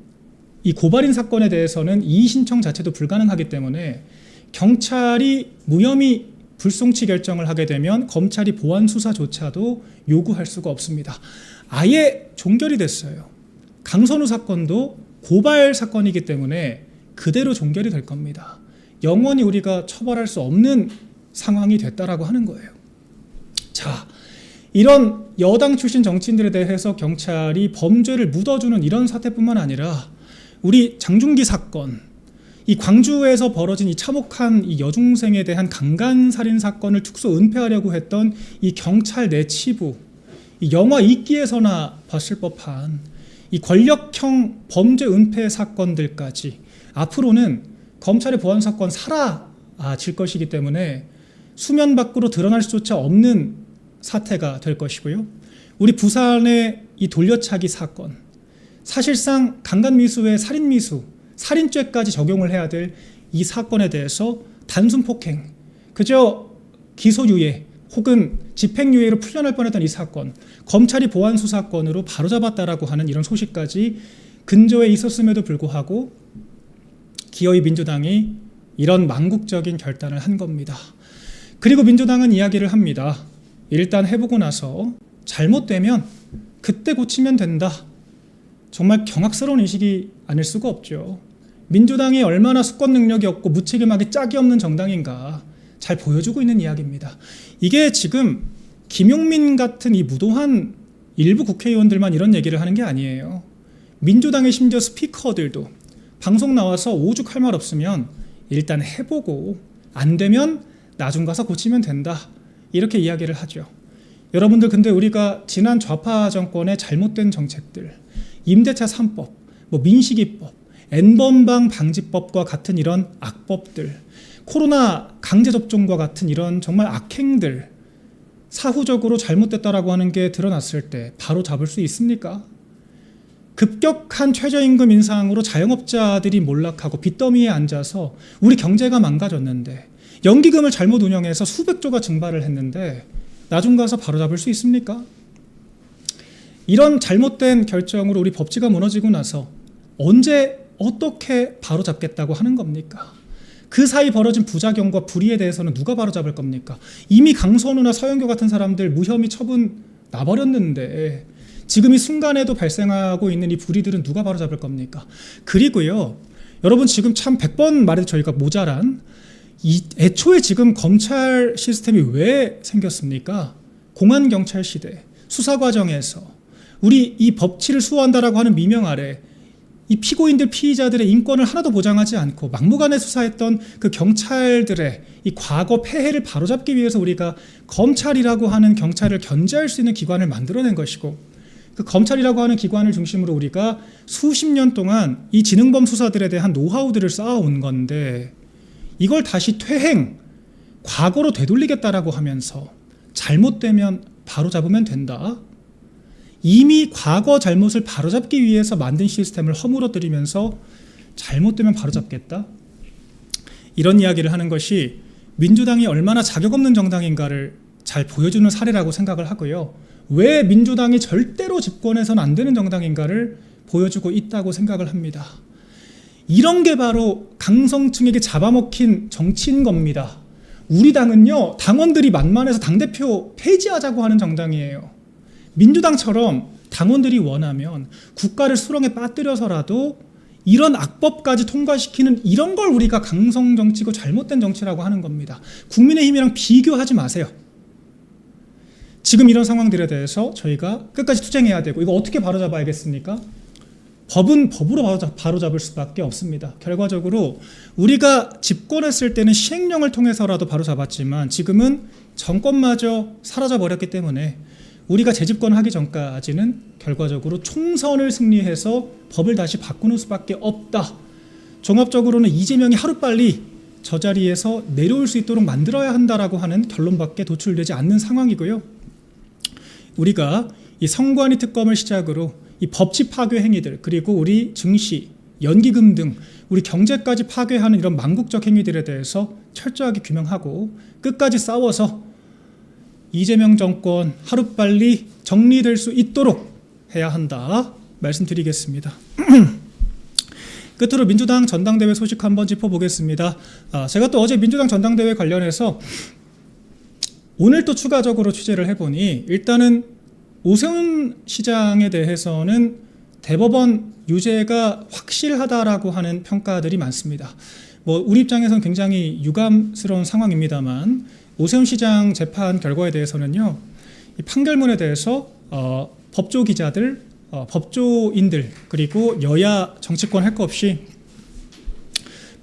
사건에 대해서는 이의 신청 자체도 불가능하기 때문에 경찰이 무혐의 불송치 결정을 하게 되면 검찰이 보완 수사조차도 요구할 수가 없습니다. 아예 종결이 됐어요. 강선우 사건도 고발 사건이기 때문에 그대로 종결이 될 겁니다. 영원히 우리가 처벌할 수 없는 상황이 됐다라고 하는 거예요. 자, 이런 여당 출신 정치인들에 대해서 경찰이 범죄를 묻어주는 이런 사태뿐만 아니라 우리 장중기 사건, 이 광주에서 벌어진 이 참혹한 이 여중생에 대한 강간살인 사건을 특수 은폐하려고 했던 이 경찰 내치부, 이 영화 이끼에서나 봤을 법한 이 권력형 범죄 은폐 사건들까지 앞으로는 검찰의 보안 사건 사라질 것이기 때문에 수면 밖으로 드러날 수조차 없는 사태가 될 것이고요. 우리 부산의 이 돌려차기 사건, 사실상 강간미수의 살인미수, 살인죄까지 적용을 해야 될 이 사건에 대해서 단순 폭행, 그저 기소유예 혹은 집행유예로 풀려날 뻔했던 이 사건, 검찰이 보안 수사건으로 바로잡았다라고 하는 이런 소식까지 근저에 있었음에도 불구하고 기어이 민주당이 이런 망국적인 결단을 한 겁니다. 그리고 민주당은 이야기를 합니다. 일단 해보고 나서 잘못되면 그때 고치면 된다. 정말 경악스러운 인식이 아닐 수가 없죠. 민주당이 얼마나 수권 능력이 없고 무책임하게 짝이 없는 정당인가 잘 보여주고 있는 이야기입니다. 이게 지금 김용민 같은 이 무도한 일부 국회의원들만 이런 얘기를 하는 게 아니에요. 민주당의 심지어 스피커들도 방송 나와서 오죽할 말 없으면 일단 해보고 안 되면 나중 가서 고치면 된다. 이렇게 이야기를 하죠. 여러분들 근데 우리가 지난 좌파 정권의 잘못된 정책들, 임대차 3법, 민식이법, N번방 방지법과 같은 이런 악법들, 코로나 강제접종과 같은 이런 정말 악행들, 사후적으로 잘못됐다라고 하는 게 드러났을 때 바로 잡을 수 있습니까? 급격한 최저임금 인상으로 자영업자들이 몰락하고 빚더미에 앉아서 우리 경제가 망가졌는데, 연기금을 잘못 운영해서 수백조가 증발을 했는데 나중 가서 바로잡을 수 있습니까? 이런 잘못된 결정으로 우리 법치가 무너지고 나서 언제 어떻게 바로잡겠다고 하는 겁니까? 그 사이 벌어진 부작용과 불의에 대해서는 누가 바로잡을 겁니까? 이미 강선우나 서영교 같은 사람들 무혐의 처분 나버렸는데 지금 이 순간에도 발생하고 있는 이 불의들은 누가 바로잡을 겁니까? 그리고요, 여러분 지금 참 100번 말해도 저희가 모자란 애초에 지금 검찰 시스템이 왜 생겼습니까? 공안경찰 시대, 수사 과정에서 우리 이 법치를 수호한다라고 하는 미명 아래 이 피고인들, 피의자들의 인권을 하나도 보장하지 않고 막무가내 수사했던 그 경찰들의 이 과거 폐해를 바로잡기 위해서 우리가 검찰이라고 하는 경찰을 견제할 수 있는 기관을 만들어낸 것이고, 그 검찰이라고 하는 기관을 중심으로 우리가 수십 년 동안 이 지능범 수사들에 대한 노하우들을 쌓아온 건데, 이걸 다시 퇴행, 과거로 되돌리겠다라고 하면서 잘못되면 바로잡으면 된다. 이미 과거 잘못을 바로잡기 위해서 만든 시스템을 허물어뜨리면서 잘못되면 바로잡겠다. 이런 이야기를 하는 것이 민주당이 얼마나 자격 없는 정당인가를 잘 보여주는 사례라고 생각을 하고요. 왜 민주당이 절대로 집권해서는 안 되는 정당인가를 보여주고 있다고 생각을 합니다. 이런 게 바로 강성층에게 잡아먹힌 정치인 겁니다. 우리 당은요, 당원들이 만만해서 당대표 폐지하자고 하는 정당이에요. 민주당처럼 당원들이 원하면 국가를 수렁에 빠뜨려서라도 이런 악법까지 통과시키는 이런 걸 우리가 강성정치고 잘못된 정치라고 하는 겁니다. 국민의힘이랑 비교하지 마세요. 지금 이런 상황들에 대해서 저희가 끝까지 투쟁해야 되고, 이거 어떻게 바로잡아야겠습니까? 법은 법으로 바로잡을 수밖에 없습니다. 결과적으로 우리가 집권했을 때는 시행령을 통해서라도 바로잡았지만 지금은 정권마저 사라져버렸기 때문에 우리가 재집권하기 전까지는 결과적으로 총선을 승리해서 법을 다시 바꾸는 수밖에 없다. 종합적으로는 이재명이 하루빨리 저 자리에서 내려올 수 있도록 만들어야 한다라고 하는 결론밖에 도출되지 않는 상황이고요. 우리가 이 선관위 특검을 시작으로 이 법치 파괴 행위들, 그리고 우리 증시, 연기금 등 우리 경제까지 파괴하는 이런 망국적 행위들에 대해서 철저하게 규명하고 끝까지 싸워서 이재명 정권 하루빨리 정리될 수 있도록 해야 한다 말씀드리겠습니다. 끝으로 민주당 전당대회 소식 한번 짚어보겠습니다. 제가 또 어제 민주당 전당대회 관련해서 오늘 또 추가적으로 취재를 해보니 일단은 오세훈 시장에 대해서는 대법원 유죄가 확실하다라고 하는 평가들이 많습니다. 우리 입장에서는 굉장히 유감스러운 상황입니다만 오세훈 시장 재판 결과에 대해서는요, 이 판결문에 대해서 법조 기자들, 법조인들, 그리고 여야 정치권 할 것 없이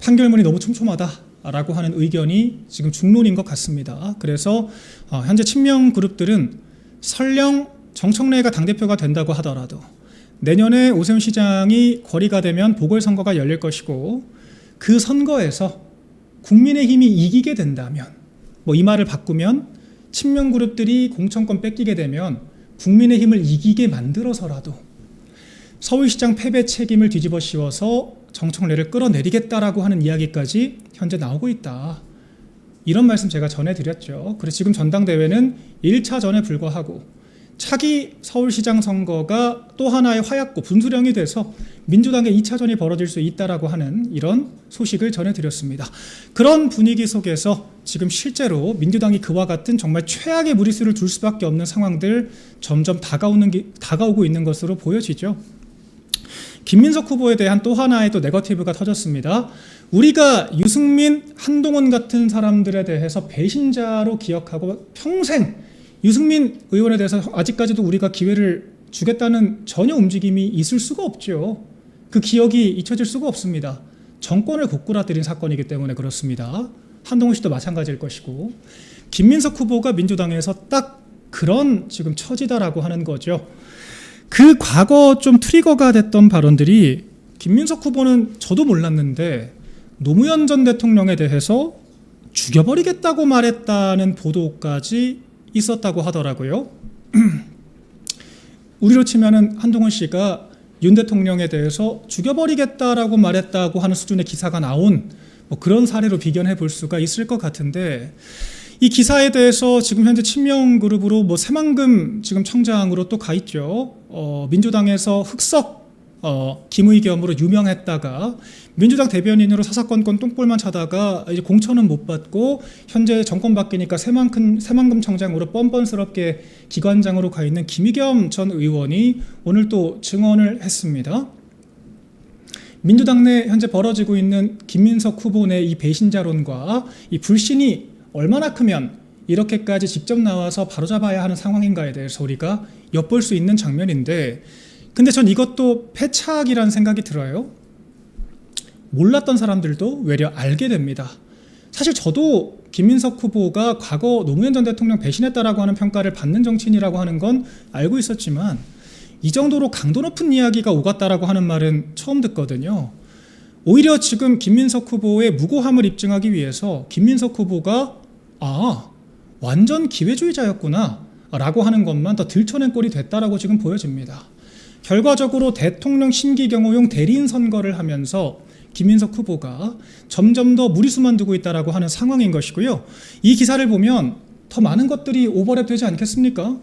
판결문이 너무 촘촘하다라고 하는 의견이 지금 중론인 것 같습니다. 그래서 현재 친명 그룹들은 설령 정청래가 당대표가 된다고 하더라도 내년에 오세훈 시장이 거리가 되면 보궐선거가 열릴 것이고 그 선거에서 국민의힘이 이기게 된다면 이 말을 바꾸면 친명 그룹들이 공천권 뺏기게 되면 국민의힘을 이기게 만들어서라도 서울시장 패배 책임을 뒤집어 씌워서 정청래를 끌어내리겠다라고 하는 이야기까지 현재 나오고 있다. 이런 말씀 제가 전해드렸죠. 그래서 지금 전당대회는 1차전에 불과하고 차기 서울시장 선거가 또 하나의 화약고 분수령이 돼서 민주당의 2차전이 벌어질 수 있다라고 하는 이런 소식을 전해드렸습니다. 그런 분위기 속에서 지금 실제로 민주당이 그와 같은 정말 최악의 무리수를 둘 수밖에 없는 상황들 점점 다가오고 있는 것으로 보여지죠. 김민석 후보에 대한 또 하나의 또 네거티브가 터졌습니다. 우리가 유승민, 한동훈 같은 사람들에 대해서 배신자로 기억하고 평생 유승민 의원에 대해서 아직까지도 우리가 기회를 주겠다는 전혀 움직임이 있을 수가 없죠. 그 기억이 잊혀질 수가 없습니다. 정권을 고꾸라뜨린 사건이기 때문에 그렇습니다. 한동훈 씨도 마찬가지일 것이고 김민석 후보가 민주당에서 딱 그런 지금 처지다라고 하는 거죠. 그 과거 좀 트리거가 됐던 발언들이 김민석 후보는 저도 몰랐는데 노무현 전 대통령에 대해서 죽여버리겠다고 말했다는 보도까지 있었다고 하더라고요. 우리로 치면은 한동훈 씨가 윤 대통령에 대해서 죽여버리겠다라고 말했다고 하는 수준의 기사가 나온 그런 사례로 비견해 볼 수가 있을 것 같은데 이 기사에 대해서 지금 현재 친명 그룹으로 새만금 지금 청장으로 또 가 있죠. 민주당에서 흑석 김의겸으로 유명했다가 민주당 대변인으로 사사건건 똥볼만 차다가 이제 공천은 못 받고 현재 정권 바뀌니까 새만금 청장으로 뻔뻔스럽게 기관장으로 가 있는 김의겸 전 의원이 오늘 또 증언을 했습니다. 민주당 내 현재 벌어지고 있는 김민석 후보 내 이 배신자론과 이 불신이 얼마나 크면 이렇게까지 직접 나와서 바로잡아야 하는 상황인가에 대해서 우리가 엿볼 수 있는 장면인데, 근데 전 이것도 패착이라는 생각이 들어요. 몰랐던 사람들도 외려 알게 됩니다. 사실 저도 김민석 후보가 과거 노무현 전 대통령 배신했다라고 하는 평가를 받는 정치인이라고 하는 건 알고 있었지만 이 정도로 강도 높은 이야기가 오갔다라고 하는 말은 처음 듣거든요. 오히려 지금 김민석 후보의 무고함을 입증하기 위해서 김민석 후보가 완전 기회주의자였구나 라고 하는 것만 더 들춰낸 꼴이 됐다라고 지금 보여집니다. 결과적으로 대통령 심기경호용 대리인 선거를 하면서 김민석 후보가 점점 더 무리수만 두고 있다라고 하는 상황인 것이고요. 이 기사를 보면 더 많은 것들이 오버랩 되지 않겠습니까?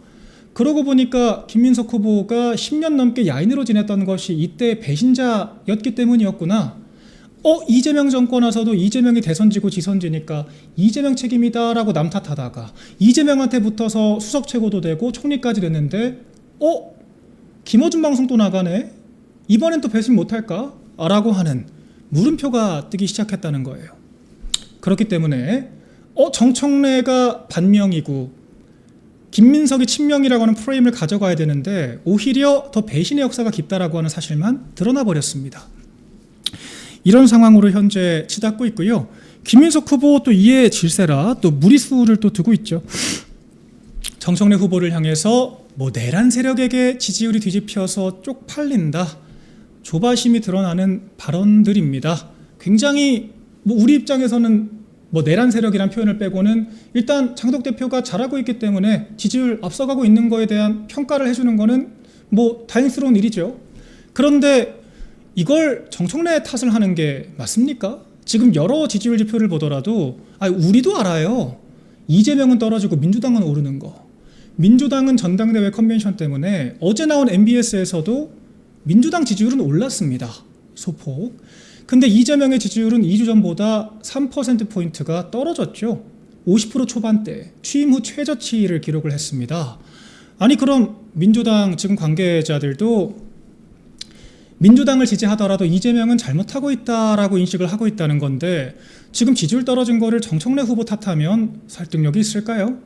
그러고 보니까 김민석 후보가 10년 넘게 야인으로 지냈던 것이 이때 배신자였기 때문이었구나. 이재명 정권 와서도 이재명이 대선지고 지선지니까 이재명 책임이다라고 남 탓하다가 이재명한테 붙어서 수석 최고도 되고 총리까지 됐는데 김어준 방송 또 나가네? 이번엔 또 배신 못할까? 라고 하는 물음표가 뜨기 시작했다는 거예요. 그렇기 때문에 정청래가 반명이고 김민석이 친명이라고 하는 프레임을 가져가야 되는데 오히려 더 배신의 역사가 깊다라고 하는 사실만 드러나 버렸습니다. 이런 상황으로 현재 치닫고 있고요. 김민석 후보 또 이에 질세라 또 무리수를 또 두고 있죠. 정청래 후보를 향해서 뭐 내란 세력에게 지지율이 뒤집혀서 쪽팔린다, 조바심이 드러나는 발언들입니다. 굉장히 뭐 우리 입장에서는 뭐 내란 세력이란 표현을 빼고는 일단 장덕 대표가 잘하고 있기 때문에 지지율 앞서가고 있는 거에 대한 평가를 해주는 거는 뭐 다행스러운 일이죠. 그런데 이걸 정청래 탓을 하는 게 맞습니까? 지금 여러 지지율 지표를 보더라도 우리도 알아요. 이재명은 떨어지고 민주당은 오르는 거. 민주당은 전당대회 컨벤션 때문에 어제 나온 MBS에서도 민주당 지지율은 올랐습니다. 소폭. 근데 이재명의 지지율은 2주 전보다 3%포인트가 떨어졌죠. 50% 초반대, 취임 후 최저치를 기록을 했습니다. 아니 그럼 민주당 지금 관계자들도 민주당을 지지하더라도 이재명은 잘못하고 있다라고 인식을 하고 있다는 건데 지금 지지율 떨어진 거를 정청래 후보 탓하면 설득력이 있을까요?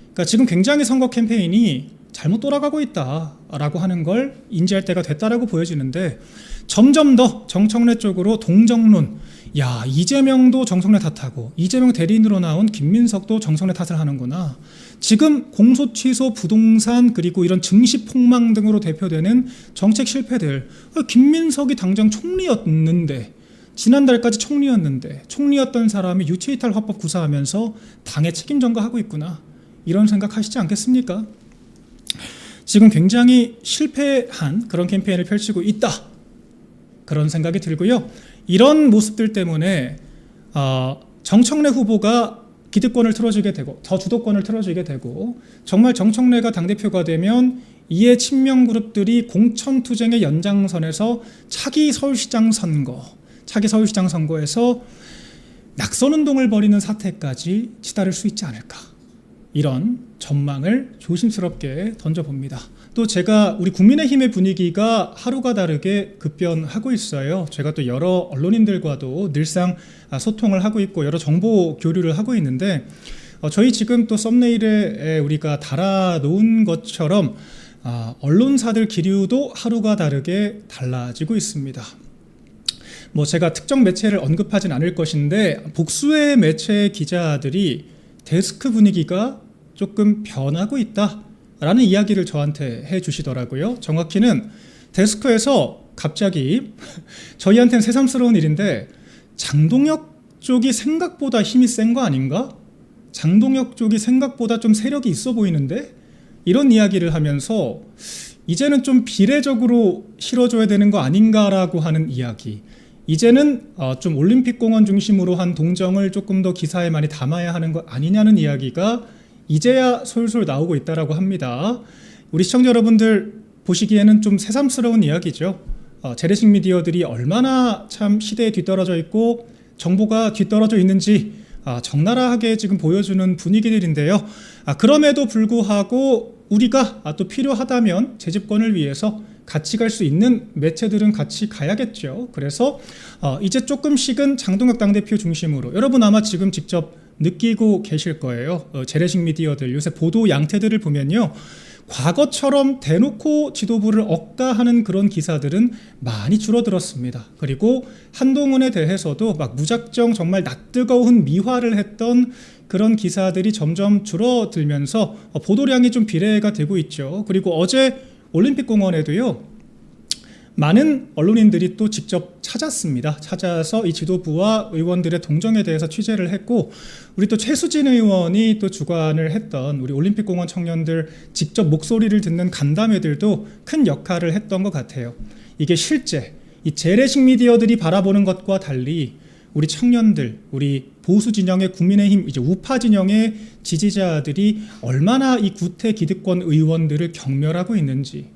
그러니까 지금 굉장히 선거 캠페인이 잘못 돌아가고 있다라고 하는 걸 인지할 때가 됐다라고 보여지는데 점점 더 정청래 쪽으로 동정론, 야 이재명도 정청래 탓하고 이재명 대리인으로 나온 김민석도 정청래 탓을 하는구나. 지금 공소 취소, 부동산 그리고 이런 증시 폭망 등으로 대표되는 정책 실패들, 김민석이 당장 총리였는데 지난달까지 총리였던 사람이 유체이탈 화법 구사하면서 당의 책임 전가하고 있구나, 이런 생각하시지 않겠습니까? 지금 굉장히 실패한 그런 캠페인을 펼치고 있다, 그런 생각이 들고요. 이런 모습들 때문에 정청래 후보가 기득권을 틀어주게 되고 더 주도권을 틀어주게 되고 정말 정청래가 당대표가 되면 이에 친명 그룹들이 공천투쟁의 연장선에서 차기 서울시장 선거에서 낙선운동을 벌이는 사태까지 치달을 수 있지 않을까, 이런 전망을 조심스럽게 던져봅니다. 또 제가 우리 국민의힘의 분위기가 하루가 다르게 급변하고 있어요. 제가 또 여러 언론인들과도 늘상 소통을 하고 있고 여러 정보 교류를 하고 있는데 저희 지금 또 썸네일에 우리가 달아놓은 것처럼 언론사들 기류도 하루가 다르게 달라지고 있습니다. 뭐 제가 특정 매체를 언급하진 않을 것인데 복수의 매체 기자들이 데스크 분위기가 조금 변하고 있다라는 이야기를 저한테 해주시더라고요. 정확히는 데스크에서 갑자기 저희한테는 새삼스러운 일인데 장동혁 쪽이 생각보다 힘이 센 거 아닌가? 장동혁 쪽이 생각보다 좀 세력이 있어 보이는데? 이런 이야기를 하면서 이제는 좀 비례적으로 실어줘야 되는 거 아닌가라고 하는 이야기. 이제는 좀 올림픽공원 중심으로 한 동정을 조금 더 기사에 많이 담아야 하는 거 아니냐는 이야기가 이제야 솔솔 나오고 있다라고 합니다. 우리 시청자 여러분들 보시기에는 좀 새삼스러운 이야기죠. 재래식 미디어들이 얼마나 참 시대에 뒤떨어져 있고 정보가 뒤떨어져 있는지 적나라하게 지금 보여주는 분위기들인데요. 그럼에도 불구하고 우리가 또 필요하다면 재집권을 위해서 같이 갈 수 있는 매체들은 같이 가야겠죠. 그래서 이제 조금씩은 장동혁 당대표 중심으로, 여러분 아마 지금 직접 느끼고 계실 거예요. 재래식 미디어들 요새 보도 양태들을 보면요, 과거처럼 대놓고 지도부를 억까하는 그런 기사들은 많이 줄어들었습니다. 그리고 한동훈에 대해서도 막 무작정 정말 낯뜨거운 미화를 했던 그런 기사들이 점점 줄어들면서 보도량이 좀 비례가 되고 있죠. 그리고 어제 올림픽공원에도요, 많은 언론인들이 또 직접 찾았습니다. 찾아서 이 지도부와 의원들의 동정에 대해서 취재를 했고, 우리 또 최수진 의원이 또 주관을 했던 우리 올림픽공원 청년들 직접 목소리를 듣는 간담회들도 큰 역할을 했던 것 같아요. 이게 실제 이 재래식 미디어들이 바라보는 것과 달리 우리 청년들, 우리 보수 진영의 국민의힘 이제 우파 진영의 지지자들이 얼마나 이 구태 기득권 의원들을 경멸하고 있는지,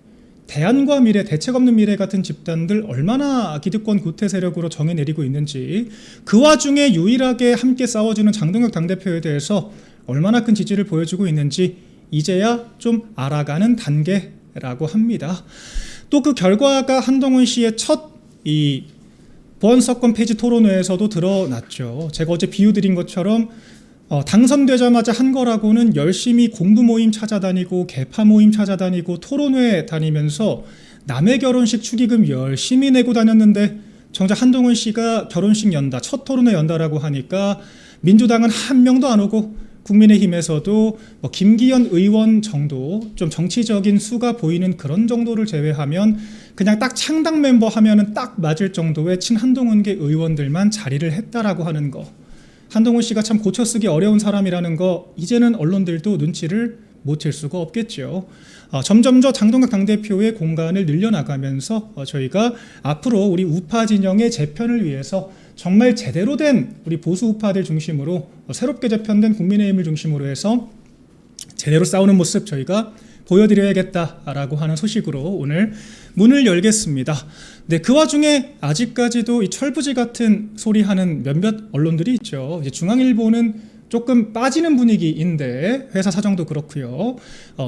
대안과 미래, 대책 없는 미래 같은 집단들 얼마나 기득권 구태 세력으로 정해 내리고 있는지, 그 와중에 유일하게 함께 싸워주는 장동혁 당대표에 대해서 얼마나 큰 지지를 보여주고 있는지 이제야 좀 알아가는 단계라고 합니다. 또 그 결과가 한동훈 씨의 첫 보안사건 폐지 토론회에서도 드러났죠. 제가 어제 비유 드린 것처럼 당선되자마자 한 거라고는 열심히 공부 모임 찾아다니고 개파 모임 찾아다니고 토론회 다니면서 남의 결혼식 축의금 열심히 내고 다녔는데 정작 한동훈 씨가 결혼식 연다, 첫 토론회 연다라고 하니까 민주당은 한 명도 안 오고 국민의힘에서도 김기현 의원 정도 좀 정치적인 수가 보이는 그런 정도를 제외하면 그냥 딱 창당 멤버 하면은 딱 맞을 정도의 친한동훈계 의원들만 자리를 했다라고 하는 거. 한동훈 씨가 참 고쳐쓰기 어려운 사람이라는 거 이제는 언론들도 눈치를 못 챌 수가 없겠죠. 점점 더 장동혁 당대표의 공간을 늘려나가면서 저희가 앞으로 우리 우파 진영의 재편을 위해서 정말 제대로 된 우리 보수 우파들 중심으로 새롭게 재편된 국민의힘을 중심으로 해서 제대로 싸우는 모습 저희가 보여드려야겠다라고 하는 소식으로 오늘 문을 열겠습니다. 네, 그 와중에 아직까지도 이 철부지 같은 소리 하는 몇몇 언론들이 있죠. 이제 중앙일보는 조금 빠지는 분위기인데 회사 사정도 그렇고요.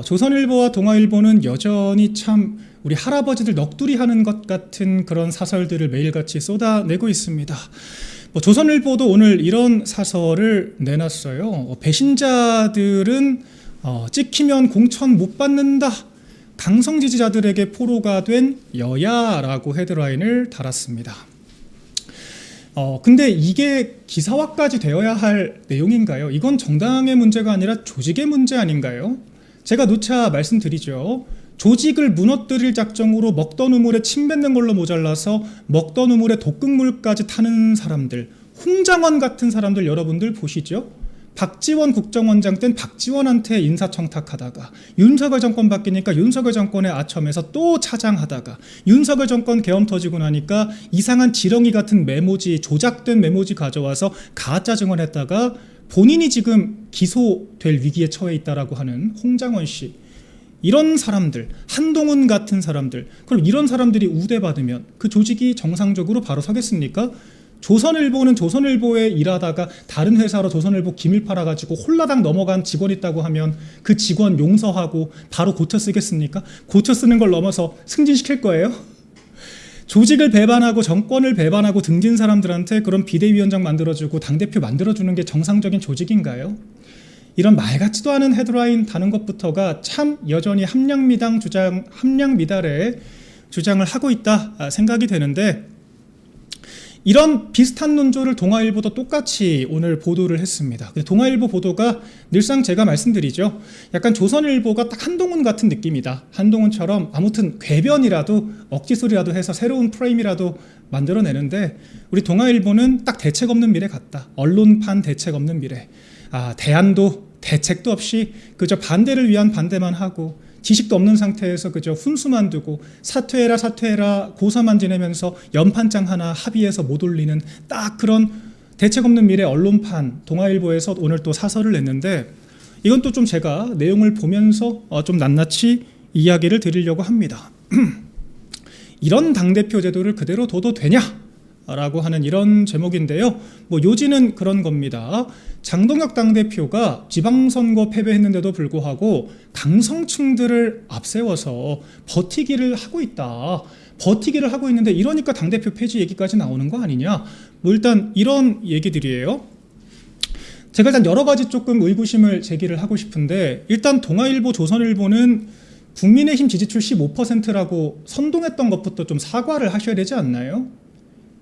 조선일보와 동아일보는 여전히 참 우리 할아버지들 넋두리 하는 것 같은 그런 사설들을 매일같이 쏟아내고 있습니다. 조선일보도 오늘 이런 사설을 내놨어요. 배신자들은 찍히면 공천 못 받는다. 강성 지지자들에게 포로가 된 여야라고 헤드라인을 달았습니다. 근데 이게 기사화까지 되어야 할 내용인가요? 이건 정당의 문제가 아니라 조직의 문제 아닌가요? 제가 누차 말씀드리죠. 조직을 무너뜨릴 작정으로 먹던 우물에 침 뱉는 걸로 모자라서 먹던 우물에 독극물까지 타는 사람들, 홍장원 같은 사람들 여러분들 보시죠? 박지원 국정원장 땐 박지원한테 인사청탁하다가 윤석열 정권 바뀌니까 윤석열 정권의 아첨에서 또 차장하다가 윤석열 정권 계엄 터지고 나니까 이상한 지렁이 같은 메모지, 조작된 메모지 가져와서 가짜 증언했다가 본인이 지금 기소될 위기에 처해 있다라고 하는 홍장원 씨. 이런 사람들, 한동훈 같은 사람들, 그럼 이런 사람들이 우대받으면 그 조직이 정상적으로 바로 서겠습니까? 조선일보는 조선일보에 일하다가 다른 회사로 조선일보 기밀 팔아가지고 홀라당 넘어간 직원 있다고 하면 그 직원 용서하고 바로 고쳐 쓰겠습니까? 고쳐 쓰는 걸 넘어서 승진시킬 거예요? 조직을 배반하고 정권을 배반하고 등진 사람들한테 그런 비대위원장 만들어주고 당대표 만들어주는 게 정상적인 조직인가요? 이런 말 같지도 않은 헤드라인 다는 것부터가 참 여전히 함량미달의 주장을 하고 있다 생각이 되는데 이런 비슷한 논조를 동아일보도 똑같이 오늘 보도를 했습니다. 동아일보 보도가 늘상 제가 말씀드리죠. 약간 조선일보가 딱 한동훈 같은 느낌이다. 한동훈처럼 아무튼 궤변이라도 억지소리라도 해서 새로운 프레임이라도 만들어내는데 우리 동아일보는 딱 대책 없는 미래 같다. 언론판 대책 없는 미래. 대안도 대책도 없이 그저 반대를 위한 반대만 하고 지식도 없는 상태에서 그저 훈수만 두고 사퇴해라 고사만 지내면서 연판장 하나 합의해서 못 올리는 딱 그런 대책 없는 미래 언론판 동아일보에서 오늘 또 사설을 냈는데 이건 또 좀 제가 내용을 보면서 좀 낱낱이 이야기를 드리려고 합니다. 이런 당대표 제도를 그대로 둬도 되냐? 라고 하는 이런 제목인데요. 요지는 그런 겁니다. 장동혁 당대표가 지방선거 패배했는데도 불구하고 강성층들을 앞세워서 버티기를 하고 있다. 버티기를 하고 있는데 이러니까 당대표 폐지 얘기까지 나오는 거 아니냐. 일단 이런 얘기들이에요. 제가 일단 여러 가지 조금 의구심을 제기를 하고 싶은데 일단 동아일보, 조선일보는 국민의힘 지지율 15%라고 선동했던 것부터 좀 사과를 하셔야 되지 않나요?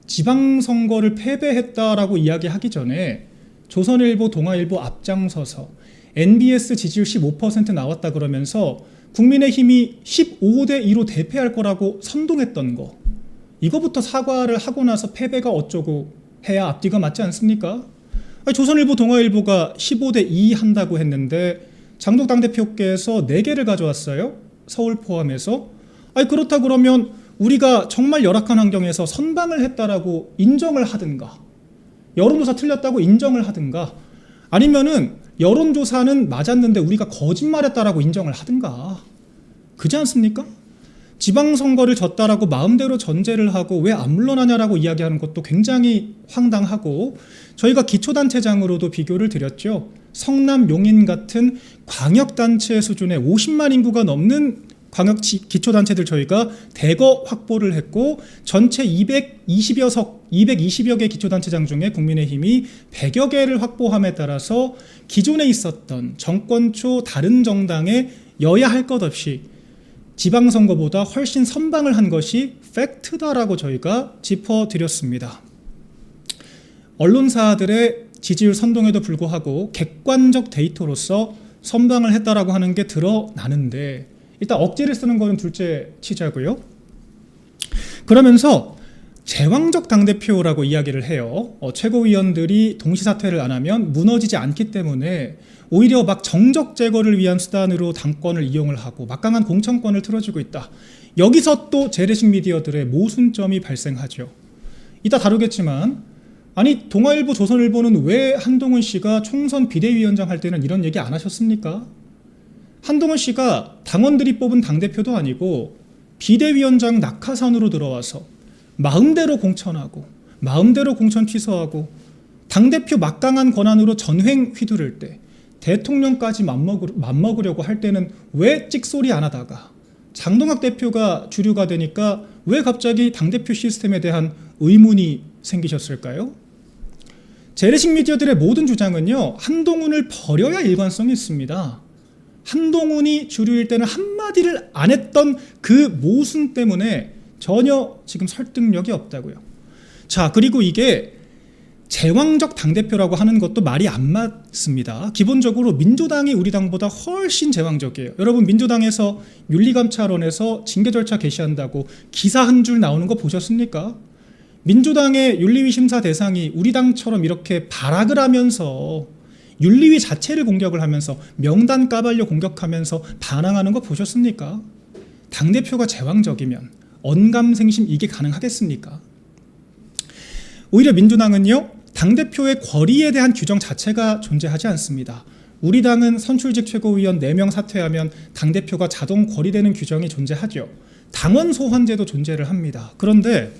지방선거를 패배했다라고 이야기하기 전에 조선일보, 동아일보 앞장서서 NBS 지지율 15% 나왔다 그러면서 국민의힘이 15대 2로 대패할 거라고 선동했던 거 이거부터 사과를 하고 나서 패배가 어쩌고 해야 앞뒤가 맞지 않습니까? 조선일보, 동아일보가 15대 2 한다고 했는데 장동 당대표께서 4개를 가져왔어요. 서울 포함해서. 그렇다 그러면 우리가 정말 열악한 환경에서 선방을 했다라고 인정을 하든가 여론조사 틀렸다고 인정을 하든가 아니면은 여론조사는 맞았는데 우리가 거짓말했다라고 인정을 하든가 그지 않습니까? 지방선거를 졌다라고 마음대로 전제를 하고 왜 안 물러나냐라고 이야기하는 것도 굉장히 황당하고 저희가 기초단체장으로도 비교를 드렸죠. 성남 용인 같은 광역단체 수준의 50만 인구가 넘는 광역 기초단체들 저희가 대거 확보를 했고 전체 220여 석 220여 개 기초단체장 중에 국민의힘이 100여 개를 확보함에 따라서 기존에 있었던 정권초 다른 정당의 여야 할 것 없이 지방선거보다 훨씬 선방을 한 것이 팩트다라고 저희가 짚어드렸습니다. 언론사들의 지지율 선동에도 불구하고 객관적 데이터로서 선방을 했다라고 하는 게 드러나는데, 일단 억지를 쓰는 거는 둘째 치자고요. 그러면서 제왕적 당대표라고 이야기를 해요. 최고위원들이 동시사퇴를 안 하면 무너지지 않기 때문에 오히려 막 정적 제거를 위한 수단으로 당권을 이용을 하고 막강한 공천권을 틀어주고 있다. 여기서 또 재래식 미디어들의 모순점이 발생하죠. 이따 다루겠지만, 아니 동아일보, 조선일보는 왜 한동훈 씨가 총선 비대위원장 할 때는 이런 얘기 안 하셨습니까? 한동훈 씨가 당원들이 뽑은 당대표도 아니고 비대위원장 낙하산으로 들어와서 마음대로 공천하고 마음대로 공천 취소하고 당대표 막강한 권한으로 전횡 휘두를 때 대통령까지 맘먹으려고 할 때는 왜 찍소리 안 하다가 장동학 대표가 주류가 되니까 왜 갑자기 당대표 시스템에 대한 의문이 생기셨을까요? 재래식 미디어들의 모든 주장은요, 한동훈을 버려야 일관성이 있습니다. 한동훈이 주류일 때는 한마디를 안 했던 그 모순 때문에 전혀 지금 설득력이 없다고요. 자, 그리고 이게 제왕적 당대표라고 하는 것도 말이 안 맞습니다. 기본적으로 민주당이 우리 당보다 훨씬 제왕적이에요. 여러분, 민주당에서 윤리감찰원에서 징계 절차 개시한다고 기사 한 줄 나오는 거 보셨습니까? 민주당의 윤리위 심사 대상이 우리 당처럼 이렇게 발악을 하면서 윤리위 자체를 공격을 하면서 명단 까발려 공격하면서 반항하는 거 보셨습니까? 당대표가 제왕적이면 언감생심 이게 가능하겠습니까? 오히려 민주당은요, 당대표의 권위에 대한 규정 자체가 존재하지 않습니다. 우리 당은 선출직 최고위원 4명 사퇴하면 당대표가 자동 권위되는 규정이 존재하죠. 당원 소환제도 존재를 합니다. 그런데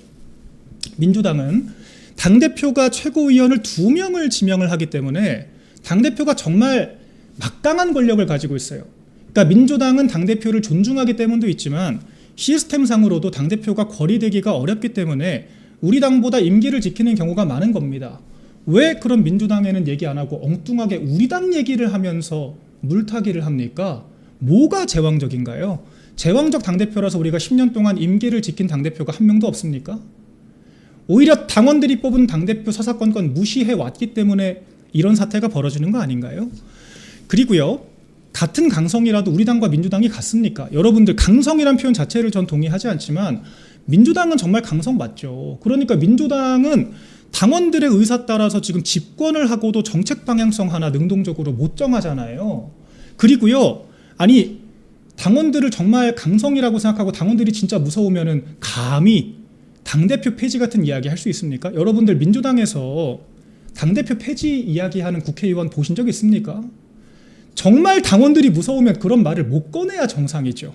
민주당은 당대표가 최고위원을 2명을 지명을 하기 때문에 당대표가 정말 막강한 권력을 가지고 있어요. 그러니까 민주당은 당대표를 존중하기 때문도 있지만 시스템상으로도 당대표가 권위되기가 어렵기 때문에 우리 당보다 임기를 지키는 경우가 많은 겁니다. 왜 그런 민주당에는 얘기 안 하고 엉뚱하게 우리 당 얘기를 하면서 물타기를 합니까? 뭐가 제왕적인가요? 제왕적 당대표라서 우리가 10년 동안 임기를 지킨 당대표가 한 명도 없습니까? 오히려 당원들이 뽑은 당대표 사사건건 무시해 왔기 때문에 이런 사태가 벌어지는 거 아닌가요? 그리고요, 같은 강성이라도 우리 당과 민주당이 같습니까? 여러분들, 강성이란 표현 자체를 전 동의하지 않지만 민주당은 정말 강성 맞죠. 그러니까 민주당은 당원들의 의사 따라서 지금 집권을 하고도 정책 방향성 하나 능동적으로 못 정하잖아요. 그리고요, 아니 당원들을 정말 강성이라고 생각하고 당원들이 진짜 무서우면은 감히 당대표 폐지 같은 이야기 할 수 있습니까? 여러분들, 민주당에서 당대표 폐지 이야기하는 국회의원 보신 적 있습니까? 정말 당원들이 무서우면 그런 말을 못 꺼내야 정상이죠.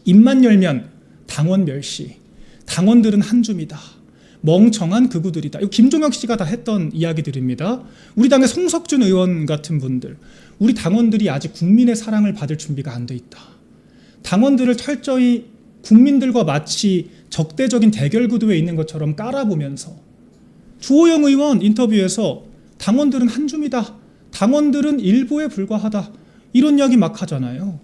입만 열면 당원 멸시, 당원들은 한 줌이다, 멍청한 극우들이다. 이거 김종혁 씨가 다 했던 이야기들입니다. 우리 당의 송석준 의원 같은 분들, 우리 당원들이 아직 국민의 사랑을 받을 준비가 안 돼 있다. 당원들을 철저히 국민들과 마치 적대적인 대결 구도에 있는 것처럼 깔아보면서 주호영 의원 인터뷰에서 당원들은 한 줌이다, 당원들은 일부에 불과하다, 이런 이야기 막 하잖아요.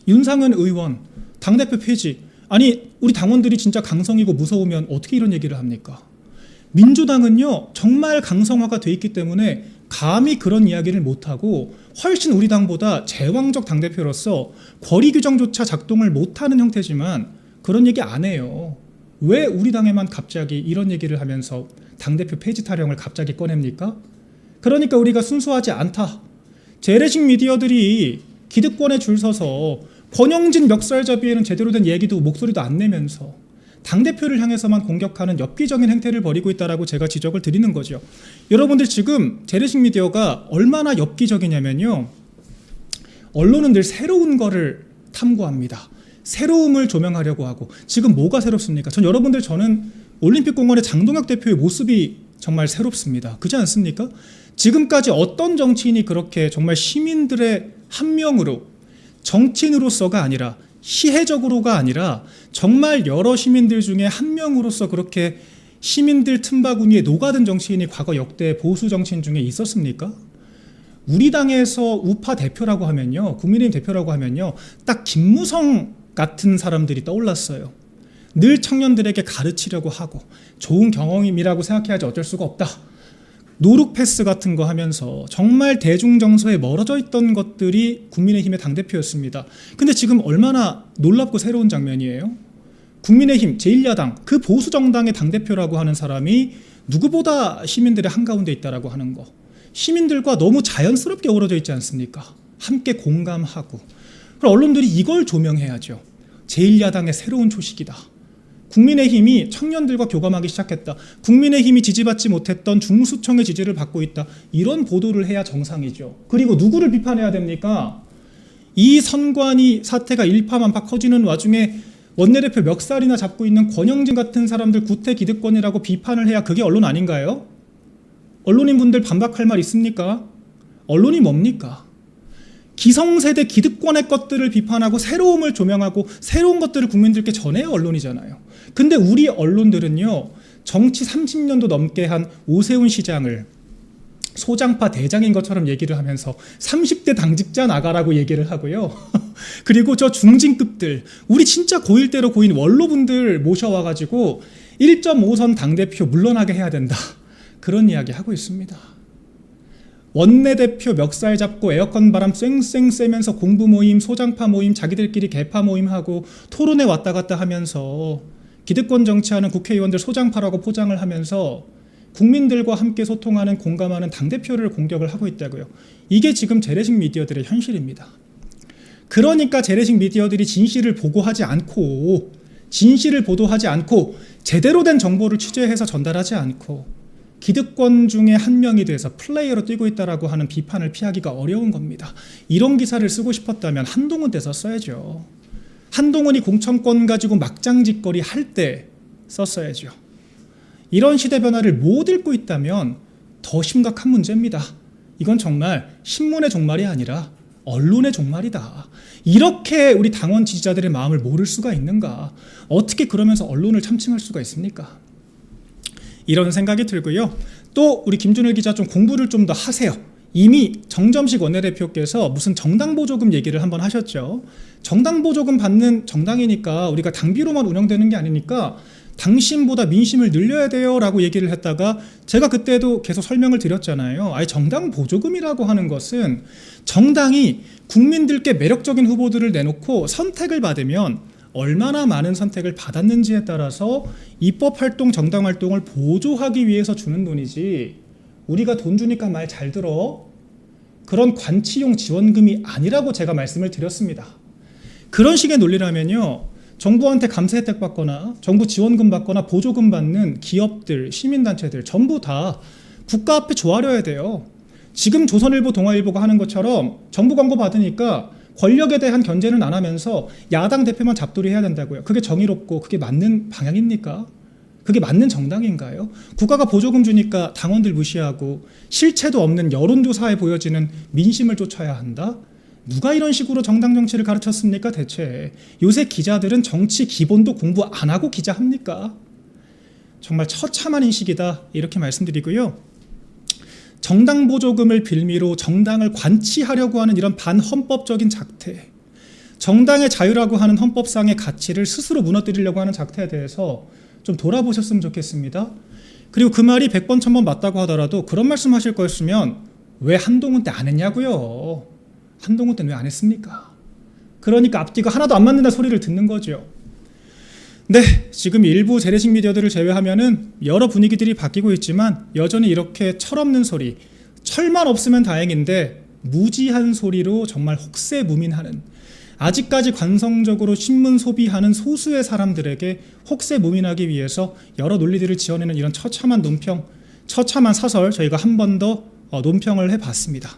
윤상현 의원 당대표 폐지, 아니 우리 당원들이 진짜 강성이고 무서우면 어떻게 이런 얘기를 합니까? 민주당은요, 정말 강성화가 돼 있기 때문에 감히 그런 이야기를 못하고 훨씬 우리 당보다 제왕적 당대표로서 권위 규정조차 작동을 못하는 형태지만 그런 얘기 안 해요. 왜 우리 당에만 갑자기 이런 얘기를 하면서 당대표 폐지 타령을 갑자기 꺼냅니까? 그러니까 우리가 순수하지 않다. 재래식 미디어들이 기득권에 줄 서서 권영진 멱살잡이에는 제대로 된 얘기도 목소리도 안 내면서 당대표를 향해서만 공격하는 엽기적인 행태를 벌이고 있다라고 제가 지적을 드리는 거죠. 여러분들, 지금 재래식 미디어가 얼마나 엽기적이냐면요, 언론은 늘 새로운 거를 탐구합니다. 새로움을 조명하려고 하고. 지금 뭐가 새롭습니까? 저는 올림픽공원의 장동혁 대표의 모습이 정말 새롭습니다. 그렇지 않습니까? 지금까지 어떤 정치인이 그렇게 정말 시민들의 한 명으로, 정치인으로서가 아니라 시혜적으로가 아니라 정말 여러 시민들 중에 한 명으로서 그렇게 시민들 틈바구니에 녹아든 정치인이 과거 역대 보수 정치인 중에 있었습니까? 우리 당에서 우파 대표라고 하면요, 국민의힘 대표라고 하면요, 딱 김무성 같은 사람들이 떠올랐어요. 늘 청년들에게 가르치려고 하고 좋은 경험이라고 생각해야지 어쩔 수가 없다. 노룩 패스 같은 거 하면서 정말 대중 정서에 멀어져 있던 것들이 국민의힘의 당대표였습니다. 근데 지금 얼마나 놀랍고 새로운 장면이에요? 국민의힘 제1야당 그 보수 정당의 당대표라고 하는 사람이 누구보다 시민들의 한가운데 있다라고 하는 거, 시민들과 너무 자연스럽게 어우러져 있지 않습니까? 함께 공감하고. 그럼 언론들이 이걸 조명해야죠. 제1야당의 새로운 초식이다. 국민의힘이 청년들과 교감하기 시작했다. 국민의힘이 지지받지 못했던 중수청의 지지를 받고 있다. 이런 보도를 해야 정상이죠. 그리고 누구를 비판해야 됩니까? 이 선관위 사태가 일파만파 커지는 와중에 원내대표 멱살이나 잡고 있는 권영진 같은 사람들 구태 기득권이라고 비판을 해야 그게 언론 아닌가요? 언론인분들 반박할 말 있습니까? 언론이 뭡니까? 기성세대 기득권의 것들을 비판하고 새로움을 조명하고 새로운 것들을 국민들께 전해야 언론이잖아요. 근데 우리 언론들은요, 정치 30년도 넘게 한 오세훈 시장을 소장파 대장인 것처럼 얘기를 하면서 30대 당직자 나가라고 얘기를 하고요. 그리고 저 중진급들, 우리 진짜 고1대로 고인 원로분들 모셔와가지고 1.5선 당대표 물러나게 해야 된다. 그런 이야기 하고 있습니다. 원내대표 멱살 잡고 에어컨 바람 쌩쌩 쐬면서 공부 모임, 소장파 모임, 자기들끼리 개파 모임하고 토론회 왔다 갔다 하면서 기득권 정치하는 국회의원들 소장파라고 포장을 하면서 국민들과 함께 소통하는 공감하는 당대표를 공격을 하고 있다고요. 이게 지금 재래식 미디어들의 현실입니다. 그러니까 재래식 미디어들이 진실을 보도하지 않고 제대로 된 정보를 취재해서 전달하지 않고 기득권 중에 한 명이 돼서 플레이어로 뛰고 있다라고 하는 비판을 피하기가 어려운 겁니다. 이런 기사를 쓰고 싶었다면 한동훈 때서 써야죠. 한동훈이 공천권 가지고 막장짓거리 할 때 썼어야죠. 이런 시대 변화를 못 읽고 있다면 더 심각한 문제입니다. 이건 정말 신문의 종말이 아니라 언론의 종말이다. 이렇게 우리 당원 지지자들의 마음을 모를 수가 있는가? 어떻게 그러면서 언론을 참칭할 수가 있습니까? 이런 생각이 들고요. 또 우리 김준일 기자 좀 공부를 좀 더 하세요. 이미 정점식 원내대표께서 무슨 정당 보조금 얘기를 한번 하셨죠. 정당 보조금 받는 정당이니까 우리가 당비로만 운영되는 게 아니니까 당심보다 민심을 늘려야 돼요 라고 얘기를 했다가 제가 그때도 계속 설명을 드렸잖아요. 아예 정당 보조금이라고 하는 것은 정당이 국민들께 매력적인 후보들을 내놓고 선택을 받으면 얼마나 많은 선택을 받았는지에 따라서 입법활동, 정당활동을 보조하기 위해서 주는 돈이지, 우리가 돈 주니까 말 잘 들어, 그런 관치용 지원금이 아니라고 제가 말씀을 드렸습니다. 그런 식의 논리라면요, 정부한테 감세 혜택 받거나 정부 지원금 받거나 보조금 받는 기업들, 시민단체들 전부 다 국가 앞에 조아려야 돼요. 지금 조선일보, 동아일보가 하는 것처럼 정부 광고 받으니까 권력에 대한 견제는 안 하면서 야당 대표만 잡돌이 해야 된다고요. 그게 정의롭고 그게 맞는 방향입니까? 그게 맞는 정당인가요? 국가가 보조금 주니까 당원들 무시하고 실체도 없는 여론조사에 보여지는 민심을 쫓아야 한다? 누가 이런 식으로 정당 정치를 가르쳤습니까 대체? 요새 기자들은 정치 기본도 공부 안 하고 기자합니까? 정말 처참한 인식이다 이렇게 말씀드리고요. 정당 보조금을 빌미로 정당을 관치하려고 하는 이런 반헌법적인 작태, 정당의 자유라고 하는 헌법상의 가치를 스스로 무너뜨리려고 하는 작태에 대해서 좀 돌아보셨으면 좋겠습니다. 그리고 그 말이 100번 1000번 맞다고 하더라도 그런 말씀 하실 거였으면 왜 한동훈 때 안 했냐고요. 한동훈 때는 왜 안 했습니까? 그러니까 앞뒤가 하나도 안 맞는다 소리를 듣는 거죠. 네, 지금 일부 재래식 미디어들을 제외하면은 여러 분위기들이 바뀌고 있지만 여전히 이렇게 철없는 소리, 철만 없으면 다행인데 무지한 소리로 정말 혹세무민하는, 아직까지 관성적으로 신문 소비하는 소수의 사람들에게 혹세무민하기 위해서 여러 논리들을 지어내는 이런 처참한 논평, 처참한 사설 저희가 한 번 더 논평을 해봤습니다.